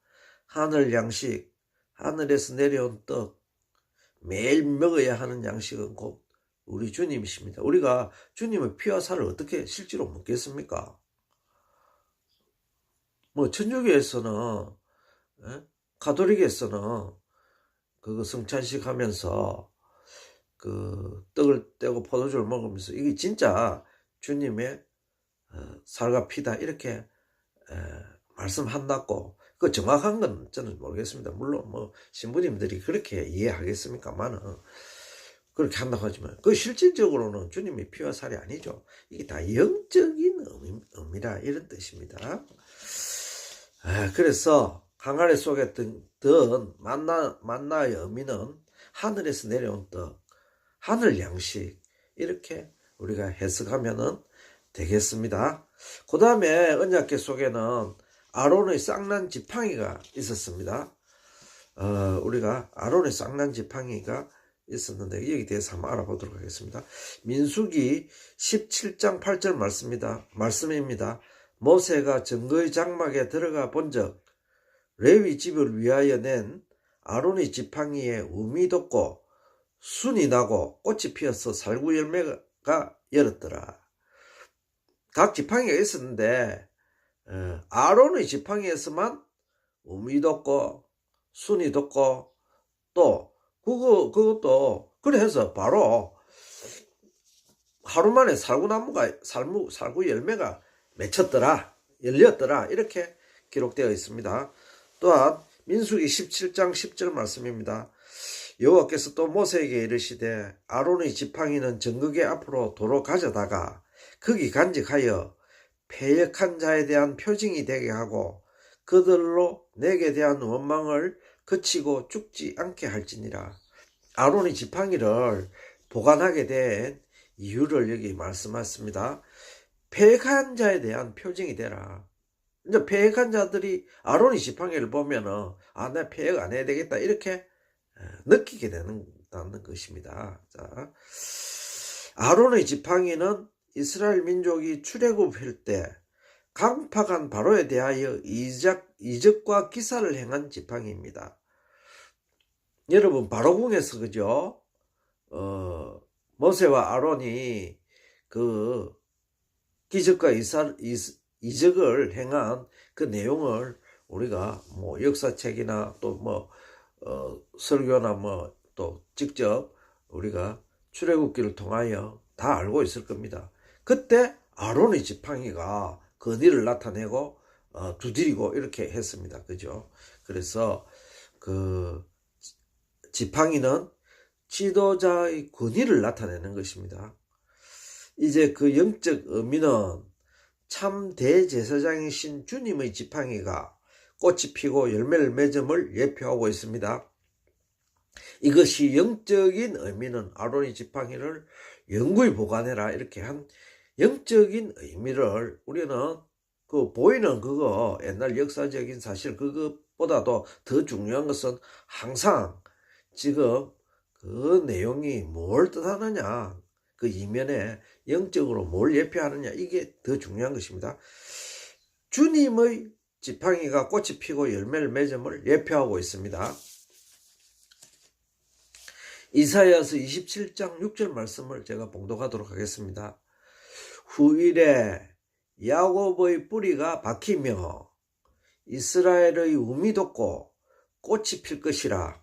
하늘 양식, 하늘에서 내려온 떡, 매일 먹어야 하는 양식은 곧 우리 주님이십니다. 우리가 주님의 피와 살을 어떻게 실제로 먹겠습니까? 뭐 천주교에서는, 가톨릭에서는 그거 성찬식 하면서 그 떡을 떼고 포도주를 먹으면서 이게 진짜 주님의 살과 피다 이렇게 말씀한다고, 그 정확한 건 저는 모르겠습니다. 물론 뭐 신부님들이 그렇게 이해하겠습니까만은 그렇게 한다고 하지만 그 실질적으로는 주님의 피와 살이 아니죠. 이게 다 영적인 의미라 이런 뜻입니다. 그래서 항아리 속에 든 만나의 의미는 하늘에서 내려온 떡, 하늘 양식 이렇게 우리가 해석하면은 되겠습니다. 그 다음에 언약궤 속에는 아론의 쌍난 지팡이가 있었습니다. 우리가 아론의 쌍난 지팡이가 있었는데 여기 대해서 한번 알아보도록 하겠습니다. 민수기 17장 8절 말씀입니다. 모세가 증거의 장막에 들어가 본즉 레위 집을 위하여 낸 아론의 지팡이에 움이 돋고 순이 나고 꽃이 피어서 살구 열매가 열었더라. 각 지팡이가 있었는데 아론의 지팡이에서만 움이 돋고 순이 돋고 또 그것도 그래서 바로 하루 만에 살구 열매가 맺혔더라, 열렸더라 이렇게 기록되어 있습니다. 또한 민수기 17장 10절 말씀입니다. 여호와께서 또 모세에게 이르시되 아론의 지팡이는 정극의 앞으로 도로 가져다가 거기 간직하여 패역한 자에 대한 표징이 되게 하고 그들로 내게 대한 원망을 그치고 죽지 않게 할지니라. 아론의 지팡이를 보관하게 된 이유를 여기 말씀하셨습니다. 패역한 자에 대한 표징이 되라. 이제 패역한 자들이 아론의 지팡이를 보면은 내 패역 안 해야 되겠다 이렇게 느끼게 된다는 것입니다. 자, 아론의 지팡이는 이스라엘 민족이 출애굽할 때 강팍한 바로에 대하여 이적과 기사를 행한 지팡이입니다. 여러분 바로궁에서 그죠? 모세와 아론이 그 기적과 이적을 행한 그 내용을 우리가 뭐 역사책이나 또 뭐 설교나 뭐 또 직접 우리가 출애굽기를 통하여 다 알고 있을 겁니다. 그때 아론의 지팡이가 건의를 나타내고 두드리고 이렇게 했습니다. 그죠? 그래서 그 지팡이는 지도자의 권위를 나타내는 것입니다. 이제 그 영적 의미는 참 대제사장이신 주님의 지팡이가 꽃이 피고 열매를 맺음을 예표하고 있습니다. 이것이 영적인 의미는 아론의 지팡이를 영구히 보관해라 이렇게 한 영적인 의미를 우리는 그 보이는 그거 옛날 역사적인 사실 그것보다도 더 중요한 것은 항상 지금 그 내용이 뭘 뜻하느냐, 그 이면에 영적으로 뭘 예표하느냐 이게 더 중요한 것입니다. 주님의 지팡이가 꽃이 피고 열매를 맺음을 예표하고 있습니다. 이사야서 27장 6절 말씀을 제가 봉독하도록 하겠습니다. 후일에 야곱의 뿌리가 박히며 이스라엘의 움이 돋고 꽃이 필 것이라.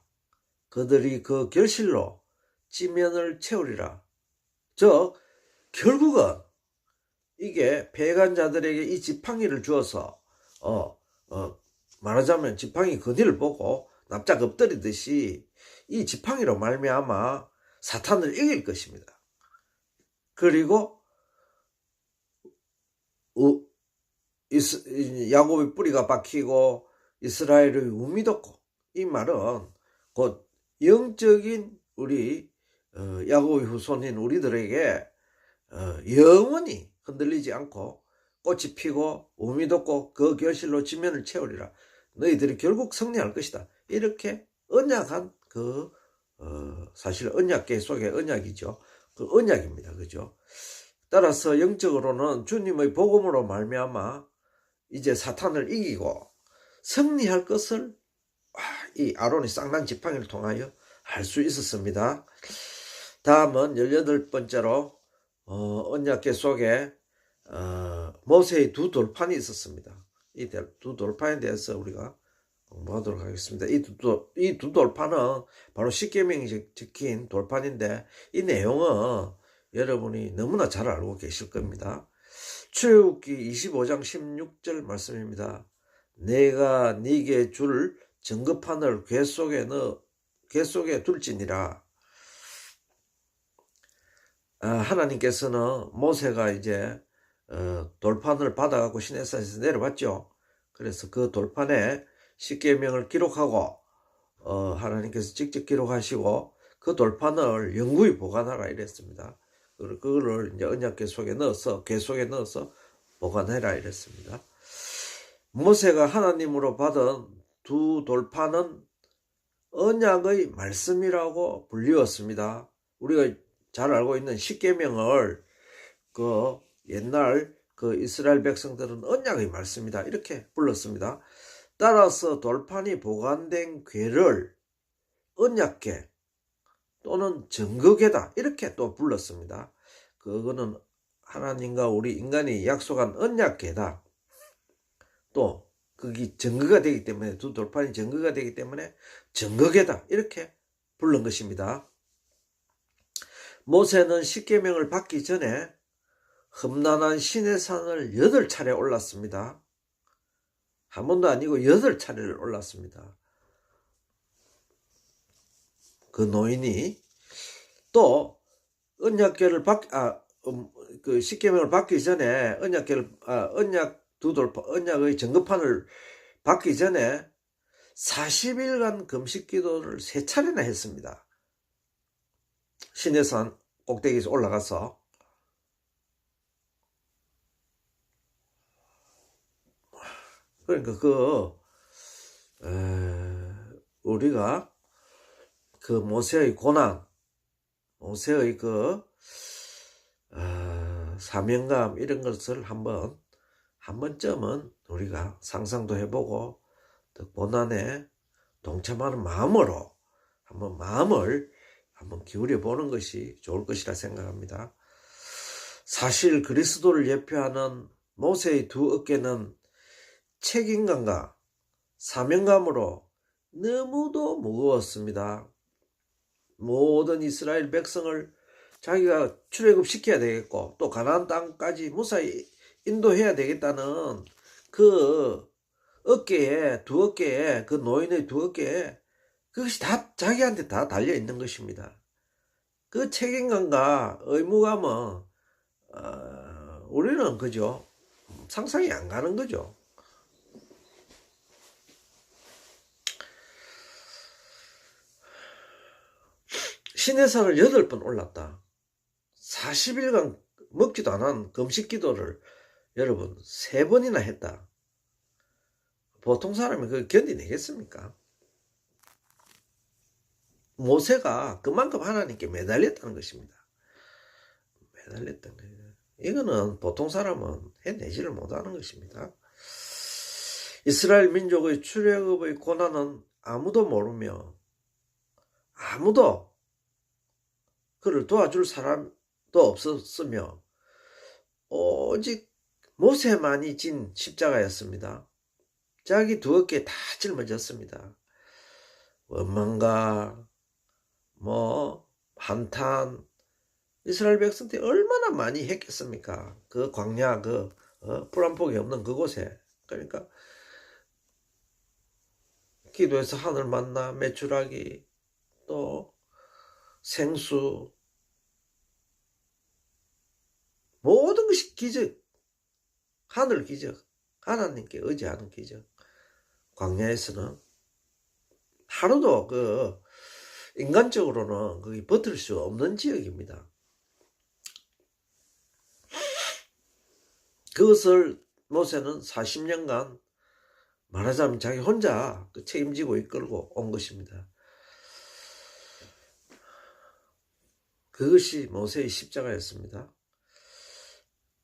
그들이 그 결실로 지면을 채우리라. 즉 결국은 이게 패간 자들에게 이 지팡이를 주어서 말하자면 지팡이 건의를 보고 납작 엎드리듯이 이 지팡이로 말미암아 사탄을 이길 것입니다. 그리고 야곱의 뿌리가 박히고 이스라엘의 우미 돋고, 이 말은 곧 영적인 우리 야곱의 후손인 우리들에게 영원히 흔들리지 않고 꽃이 피고 우미 돋고 그 결실로 지면을 채우리라. 너희들이 결국 승리할 것이다. 이렇게 언약한 사실 언약계 속의 언약이죠. 그 언약입니다. 그죠? 따라서 영적으로는 주님의 복음으로 말미암아 이제 사탄을 이기고 승리할 것을 이 아론의 쌍난 지팡이를 통하여 할 수 있었습니다. 다음은 18번째로 언약계 속에 모세의 두 돌판이 있었습니다. 이 두 돌판에 대해서 우리가 공부하도록 하겠습니다. 이 두 돌판은 바로 십계명이 적힌 돌판인데, 이 내용은 여러분이 너무나 잘 알고 계실 겁니다. 출애굽기 25장 16절 말씀입니다. 내가 네게 줄 증거판을 궤 속에 둘지니라. 하나님께서는 모세가 이제 돌판을 받아갖고 시내산에서 내려왔죠. 그래서 그 돌판에 십계명을 기록하고 하나님께서 직접 기록하시고 그 돌판을 영구히 보관하라 이랬습니다. 그거를 이제 언약궤 속에 넣어서 궤 속에 넣어서 보관해라 이랬습니다. 모세가 하나님으로 받은 두 돌판은 언약의 말씀이라고 불리웠습니다. 우리가 잘 알고 있는 십계명을 옛날 이스라엘 백성들은 언약의 말씀이다 이렇게 불렀습니다. 따라서 돌판이 보관된 궤를 언약궤 또는 증거궤다 이렇게 또 불렀습니다. 그거는 하나님과 우리 인간이 약속한 언약궤다. 또 그게 증거가 되기 때문에, 두 돌판이 증거가 되기 때문에 증거궤다 이렇게 부른 것입니다. 모세는 십계명을 받기 전에 험난한 시내산을 8차례 올랐습니다. 한 번도 아니고 8차례를 올랐습니다. 그 노인이 또 언약궤를 십계명을 받기 전에 언약의 증거판을 받기 전에 40일간 금식기도를 3차례나 했습니다. 시내산 꼭대기에서 올라가서. 그러니까 우리가 모세의 고난, 모세의 사명감 이런 것을 한 번쯤은 우리가 상상도 해보고 또 고난에 동참하는 마음으로 마음을 기울여 보는 것이 좋을 것이라 생각합니다. 사실 그리스도를 예표하는 모세의 두 어깨는 책임감과 사명감으로 너무도 무거웠습니다. 모든 이스라엘 백성을 자기가 출애굽시켜야 되겠고 또 가나안 땅까지 무사히 인도해야 되겠다는 그 두 어깨에 그 노인의 두 어깨에 그것이 다 자기한테 다 달려 있는 것입니다. 그 책임감과 의무감은 우리는 그죠? 상상이 안 가는 거죠. 시내산을 8번 올랐다. 40일간 먹지도 않은 금식기도를 여러분 3번이나 했다. 보통 사람이 그걸 견디내겠습니까? 모세가 그만큼 하나님께 매달렸다는 것입니다. 매달렸다는 거예요. 이거는 보통 사람은 해내지를 못하는 것입니다. 이스라엘 민족의 출애굽의 고난은 아무도 모르며 아무도 그를 도와줄 사람도 없었으며 오직 모세만이 진 십자가였습니다. 자기 두 어깨에 다 짊어졌습니다. 원망과 한탄, 이스라엘 백성들이 얼마나 많이 했겠습니까? 그 광야, 풀 한 폭이 없는 그곳에. 그러니까 기도해서 하늘 만나, 메추라기, 또 생수, 모든 것이 기적, 하늘 기적, 하나님께 의지하는 기적. 광야에서는 하루도 인간적으로는 거기 버틸 수 없는 지역입니다. 그것을 모세는 40년간 말하자면 자기 혼자 책임지고 이끌고 온 것입니다. 그것이 모세의 십자가였습니다.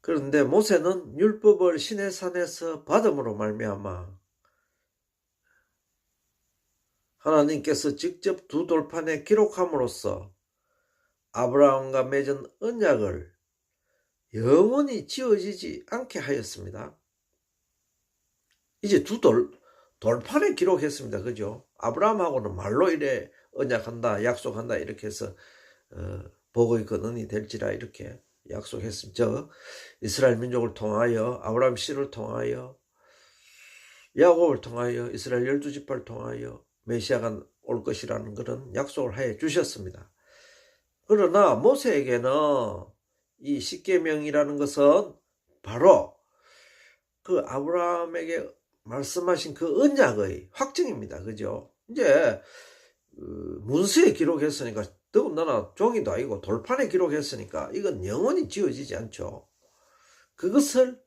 그런데 모세는 율법을 시내산에서 받음으로 말미암아 하나님께서 직접 두 돌판에 기록함으로써 아브라함과 맺은 언약을 영원히 지워지지 않게 하였습니다. 이제 두 돌판에 기록했습니다. 그죠? 아브라함하고는 말로 이래 언약한다, 약속한다 이렇게 해서 복의 근원이 될지라 이렇게 약속했습니다. 이스라엘 민족을 통하여 아브라함 씨를 통하여 야곱을 통하여 이스라엘 12지파를 통하여 메시아가 올 것이라는 그런 약속을 해 주셨습니다. 그러나 모세에게는 이 십계명이라는 것은 바로 그 아브라함에게 말씀하신 그 언약의 확증입니다. 그죠? 이제 문서에 기록했으니까 더군다나 종이도 아니고 돌판에 기록했으니까 이건 영원히 지워지지 않죠. 그것을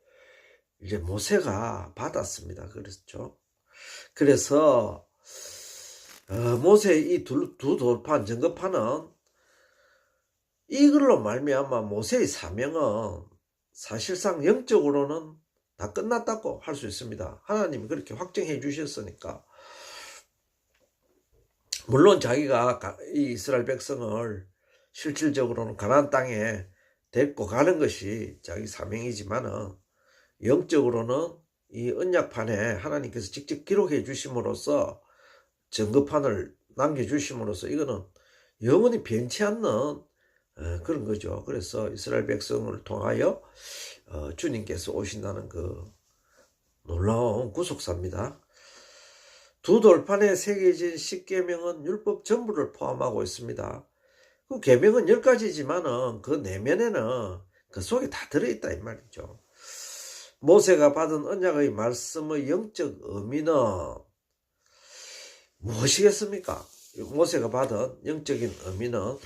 이제 모세가 받았습니다. 그렇죠? 그래서 모세의 이 두 돌판 증거판은 이걸로 말미암아 모세의 사명은 사실상 영적으로는 다 끝났다고 할 수 있습니다. 하나님이 그렇게 확정해 주셨으니까. 물론 자기가 이 이스라엘 백성을 실질적으로는 가나안 땅에 데리고 가는 것이 자기 사명이지만은 영적으로는 이 언약판에 하나님께서 직접 기록해 주심으로써 증거판을 남겨주심으로써 이거는 영원히 변치 않는 그런 거죠. 그래서 이스라엘 백성을 통하여 주님께서 오신다는 그 놀라운 구속사입니다. 두 돌판에 새겨진 십계명은 율법 전부를 포함하고 있습니다. 그 계명은 10가지지만은 그 내면에는 그 속에 다 들어있다 이 말이죠. 모세가 받은 언약의 말씀의 영적 의미는 무엇이겠습니까? 모세가 받은 영적인 의미는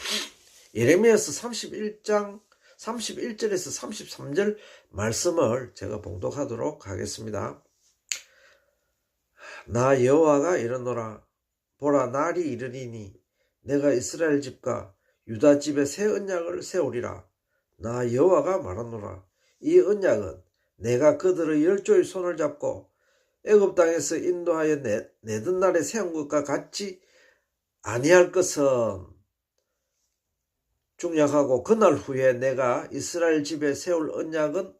예레미야서 31장 31절에서 33절 말씀을 제가 봉독하도록 하겠습니다. 나 여호와가 이르노라. 보라, 날이 이르리니 내가 이스라엘 집과 유다 집에 새 언약을 세우리라. 나 여호와가 말하노라. 이 언약은 내가 그들의 열조의 손을 잡고 애굽 땅에서 인도하여 내던 날에 세운 것과 같이 아니할 것은 중약하고 그날 후에 내가 이스라엘 집에 세울 언약은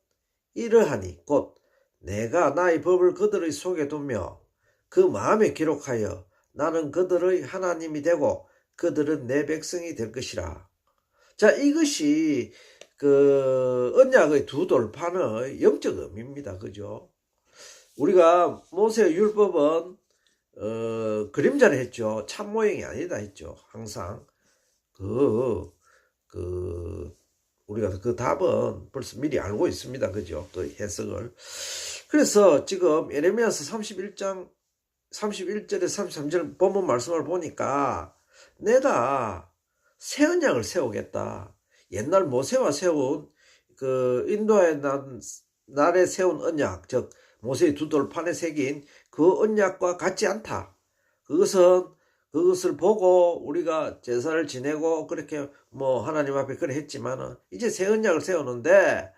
이러하니 곧 내가 나의 법을 그들의 속에 두며 그 마음에 기록하여 나는 그들의 하나님이 되고 그들은 내 백성이 될 것이라. 자, 이것이 그 언약의 두 돌판의 영적 의미입니다. 그죠? 우리가 모세의 율법은 그림자를 했죠. 참 모형이 아니다 했죠. 항상 우리가 그 답은 벌써 미리 알고 있습니다. 그죠? 그 해석을. 그래서 지금 예레미야서 31장 31절에 33절 본문 말씀을 보니까 내가 새 언약을 세우겠다. 옛날 모세와 세운 그 인도의 날에 세운 언약, 즉 모세의 두 돌판에 새긴 그 언약과 같지 않다. 그것을 보고 우리가 제사를 지내고 그렇게 뭐 하나님 앞에 그래 했지만은 이제 새 언약을 세우는데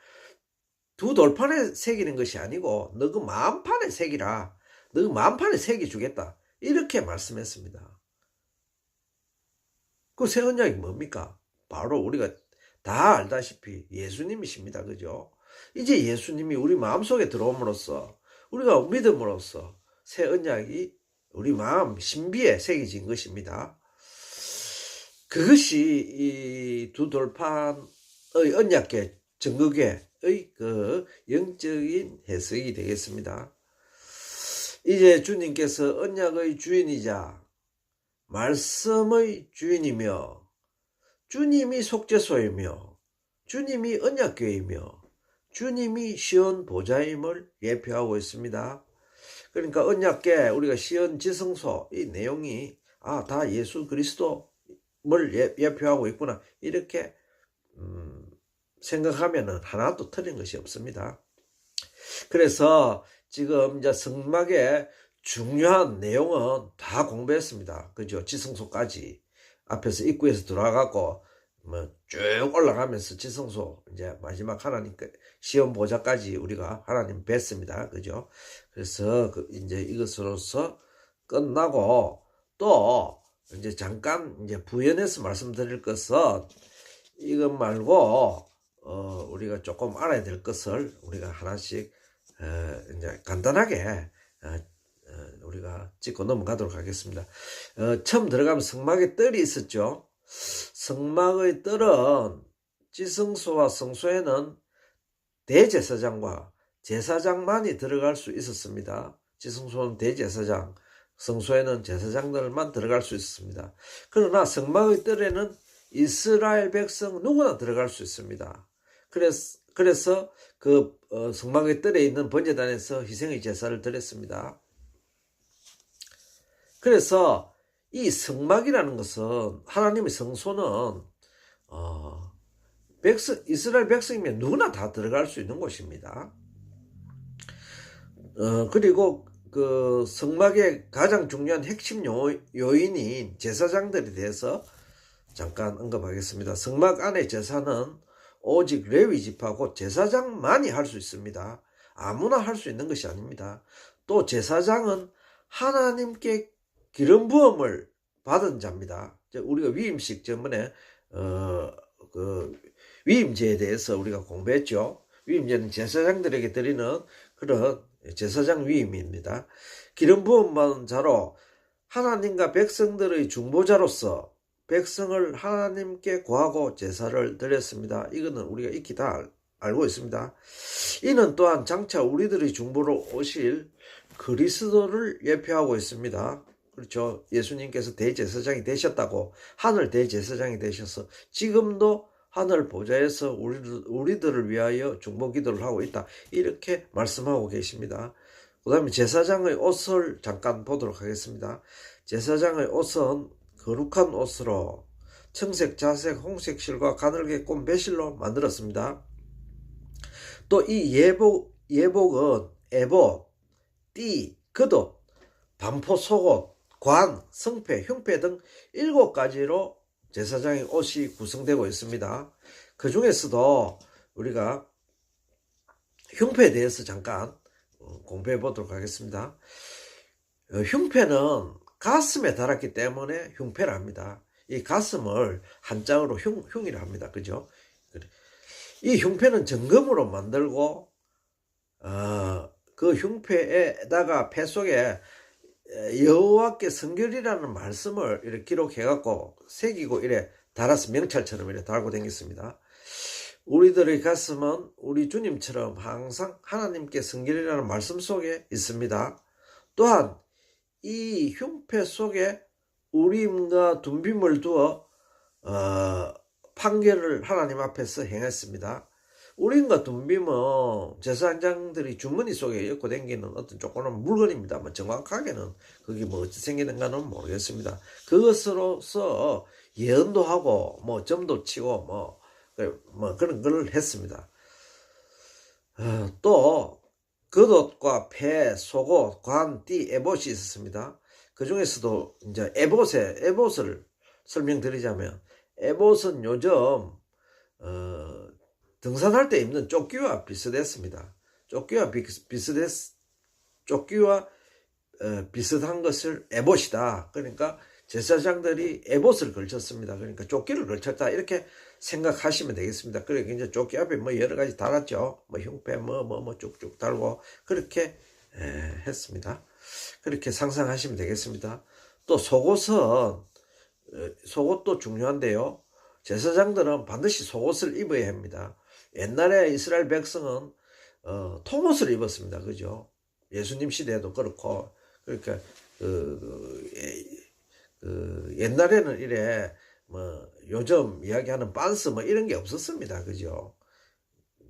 두 돌판에 새기는 것이 아니고 너 그 마음판에 새기라. 너 그 마음판에 새겨주겠다. 이렇게 말씀했습니다. 그 새 언약이 뭡니까? 바로 우리가 다 알다시피 예수님이십니다. 그죠? 이제 예수님이 우리 마음속에 들어옴으로써 우리가 믿음으로써 새 언약이 우리 마음 신비에 새겨진 것입니다. 그것이 이 두 돌판의 언약계 증거계의 그 영적인 해석이 되겠습니다. 이제 주님께서 언약의 주인이자 말씀의 주인이며 주님이 속죄소이며 주님이 언약궤이며 주님이 시온 보좌임을 예표하고 있습니다. 그러니까 언약궤, 우리가 시온 지성소, 이 내용이 다 예수 그리스도를 예표하고 있구나, 이렇게 생각하면은 하나도 틀린 것이 없습니다. 그래서 지금 이제 성막의 중요한 내용은 다 공부했습니다. 그죠? 지성소까지 앞에서 입구에서 들어가고 쭉 올라가면서 지성소, 이제 마지막 하나님 시온 보좌까지 우리가 하나님 뵀습니다. 그죠? 그래서 이제 이것으로서 끝나고, 또 이제 잠깐 이제 부연해서 말씀드릴 것은, 이것 말고 우리가 조금 알아야 될 것을 우리가 하나씩 이제 간단하게 우리가 짚고 넘어가도록 하겠습니다. 처음 들어가면 성막에 뜰이 있었죠. 성막의 뜰은 지성소와 성소에는 대제사장과 제사장만이 들어갈 수 있었습니다. 지성소는 대제사장, 성소에는 제사장들만 들어갈 수 있었습니다. 그러나 성막의 뜰에는 이스라엘 백성 누구나 들어갈 수 있습니다. 그래서 그 성막의 뜰에 있는 번제단에서 희생의 제사를 드렸습니다. 그래서 이 성막이라는 것은, 하나님의 성소는 이스라엘 백성이면 누구나 다 들어갈 수 있는 곳입니다. 그리고 그 성막의 가장 중요한 핵심 요인인 제사장들에 대해서 잠깐 언급하겠습니다. 성막 안의 제사는 오직 레위 지파고 제사장만이 할 수 있습니다. 아무나 할 수 있는 것이 아닙니다. 또 제사장은 하나님께 기름 부음을 받은 자입니다. 우리가 위임식 전번에 그 위임제에 대해서 우리가 공부했죠. 위임제는 제사장들에게 드리는 그런 제사장 위임입니다. 기름 부음 받은 자로 하나님과 백성들의 중보자로서 백성을 하나님께 구하고 제사를 드렸습니다. 이거는 우리가 익히 다 알고 있습니다. 이는 또한 장차 우리들의 중보로 오실 그리스도를 예표하고 있습니다. 그렇죠. 예수님께서 대제사장이 되셨다고, 하늘 대제사장이 되셔서 지금도 하늘 보좌에서 우리들을 위하여 중보 기도를 하고 있다, 이렇게 말씀하고 계십니다. 그 다음에 제사장의 옷을 잠깐 보도록 하겠습니다. 제사장의 옷은 거룩한 옷으로 청색, 자색, 홍색 실과 가늘게 꼰 배실로 만들었습니다. 또 이 예복은 에봇, 띠, 겉옷, 반포 속옷, 관, 성패, 흉패 등 7가지로 제사장의 옷이 구성되고 있습니다. 그 중에서도 우리가 흉패에 대해서 잠깐 공부해 보도록 하겠습니다. 흉패는 가슴에 달았기 때문에 흉패를 합니다. 이 가슴을 한자어로 흉이라 합니다. 그죠? 이 흉패는 정금으로 만들고 그 흉패에다가 패 속에 여호와께 성결이라는 말씀을 이렇게 기록해갖고 새기고 이래 달아서 명찰처럼 이래 달고 다녔습니다. 우리들의 가슴은 우리 주님처럼 항상 하나님께 성결이라는 말씀 속에 있습니다. 또한 이 흉패 속에 우림과 둔빔을 두어 판결을 하나님 앞에서 행했습니다. 우림과 둔빔은 제사장들이 주머니 속에 엮고 다니는 어떤 조그만 물건입니다. 정확하게는 그게 뭐 어찌 생기는가는 모르겠습니다. 그것으로서 예언도 하고 점도 치고 그런 걸 했습니다. 또 겉옷과 폐, 속옷, 관, 띠, 에봇이 있었습니다. 그 중에서도 이제 에봇을 설명드리자면, 에봇은 요즘 등산할 때 입는 조끼와 비슷했습니다. 조끼와 비슷한 것을 에봇이다. 그러니까 제사장들이 에봇을 걸쳤습니다. 그러니까 조끼를 걸쳤다, 이렇게 생각하시면 되겠습니다. 그러니까 이제 조끼 앞에 여러 가지 달았죠. 흉패 쭉쭉 달고 그렇게 했습니다. 그렇게 상상하시면 되겠습니다. 또 속옷도 중요한데요. 제사장들은 반드시 속옷을 입어야 합니다. 옛날에 이스라엘 백성은 통옷을 입었습니다. 그죠? 예수님 시대에도 그렇고. 그러니까 옛날에는 이래 뭐 요즘 이야기하는 빤스 뭐 이런 게 없었습니다. 그죠?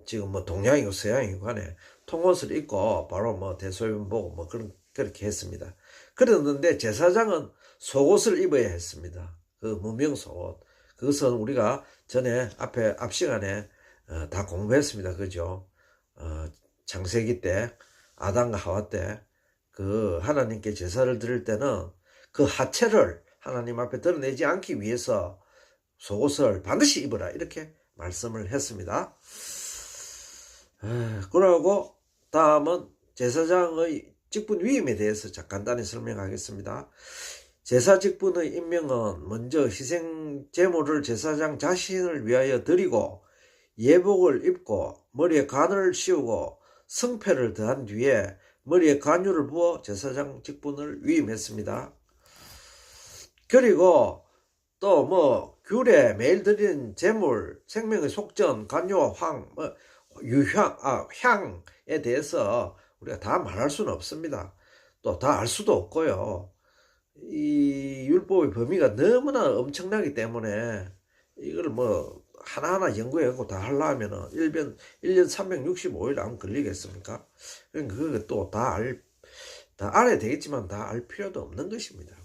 지금 뭐 동양이고 서양이고 간에 통옷을 입고 바로 뭐 대소변 보고 뭐 그렇게 했습니다. 그랬는데 제사장은 속옷을 입어야 했습니다. 그 무명 속옷. 그것은 우리가 전에 앞 시간에 다 공부했습니다. 그죠? 창세기 때 아담과 하와 때 그 하나님께 제사를 드릴 때는 그 하체를 하나님 앞에 드러내지 않기 위해서 속옷을 반드시 입어라 이렇게 말씀을 했습니다. 그러고 다음은 제사장의 직분 위임에 대해서 간단히 설명하겠습니다. 제사 직분의 임명은 먼저 희생 제물을 제사장 자신을 위하여 드리고 예복을 입고 머리에 관을 씌우고 성패를 더한 뒤에 머리에 관유를 부어 제사장 직분을 위임했습니다. 그리고 또 뭐 귤에 매일 드리는 제물, 생명의 속전, 관유와 향에 대해서 우리가 다 말할 수는 없습니다. 또 다 알 수도 없고요. 이 율법의 범위가 너무나 엄청나기 때문에 이걸 뭐 하나하나 연구해갖고 다 하려면은 1년 365일 안 걸리겠습니까? 그거 또 다 알아야 되겠지만 다 알 필요도 없는 것입니다.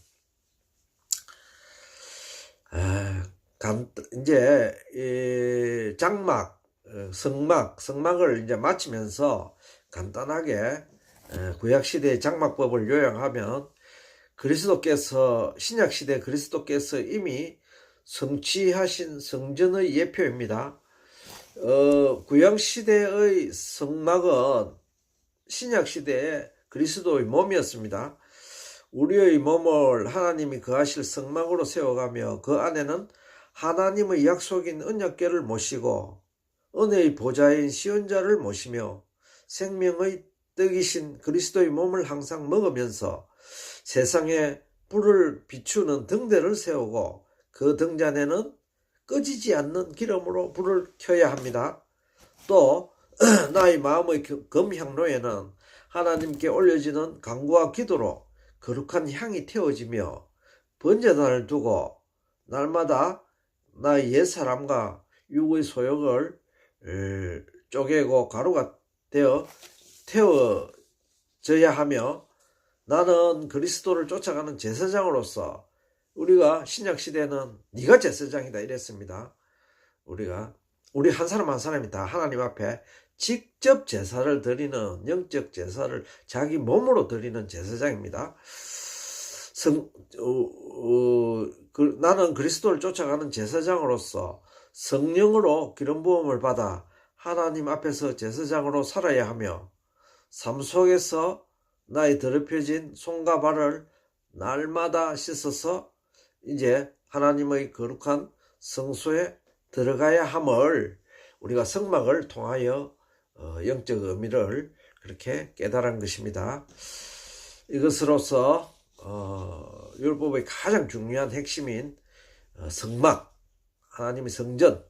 이제 장막, 성막을 이제 마치면서 간단하게 구약시대의 장막법을 요약하면 신약시대 그리스도께서 이미 성취하신 성전의 예표입니다. 구약시대의 성막은 신약시대의 그리스도의 몸이었습니다. 우리의 몸을 하나님이 거하실 성막으로 세워가며 그 안에는 하나님의 약속인 언약궤를 모시고 은혜의 보좌인 시온자를 모시며 생명의 떡이신 그리스도의 몸을 항상 먹으면서 세상에 불을 비추는 등대를 세우고 그 등잔에는 꺼지지 않는 기름으로 불을 켜야 합니다. 또 나의 마음의 금향로에는 하나님께 올려지는 간구와 기도로 거룩한 향이 태워지며 번제단을 두고 날마다 나의 옛사람과 육의 소욕을 쪼개고 가루가 되어 태워져야 하며 나는 그리스도를 쫓아가는 제사장으로서 우리가 신약시대는 네가 제사장이다 이랬습니다. 우리 한 사람 한 사람이 다 하나님 앞에 직접 제사를 드리는 영적 제사를 자기 몸으로 드리는 제사장입니다. 나는 그리스도를 쫓아가는 제사장으로서 성령으로 기름 부음을 받아 하나님 앞에서 제사장으로 살아야 하며 삶 속에서 나의 더럽혀진 손과 발을 날마다 씻어서 이제 하나님의 거룩한 성소에 들어가야 함을 우리가 성막을 통하여 영적 의미를 그렇게 깨달은 것입니다. 이것으로서 율법의 가장 중요한 핵심인 성막, 하나님의 성전,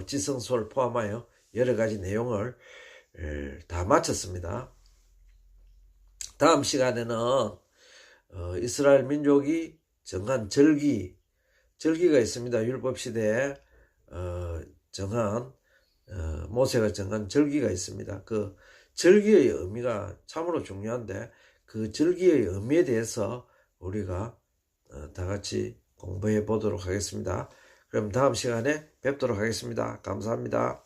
지성소를 포함하여 여러 가지 내용을 다 마쳤습니다. 다음 시간에는 이스라엘 민족이 정한 절기가 있습니다. 율법시대에 정한 모세가 정한 절기가 있습니다. 그 절기의 의미가 참으로 중요한데 그 절기의 의미에 대해서 우리가 다 같이 공부해 보도록 하겠습니다. 그럼 다음 시간에 뵙도록 하겠습니다. 감사합니다.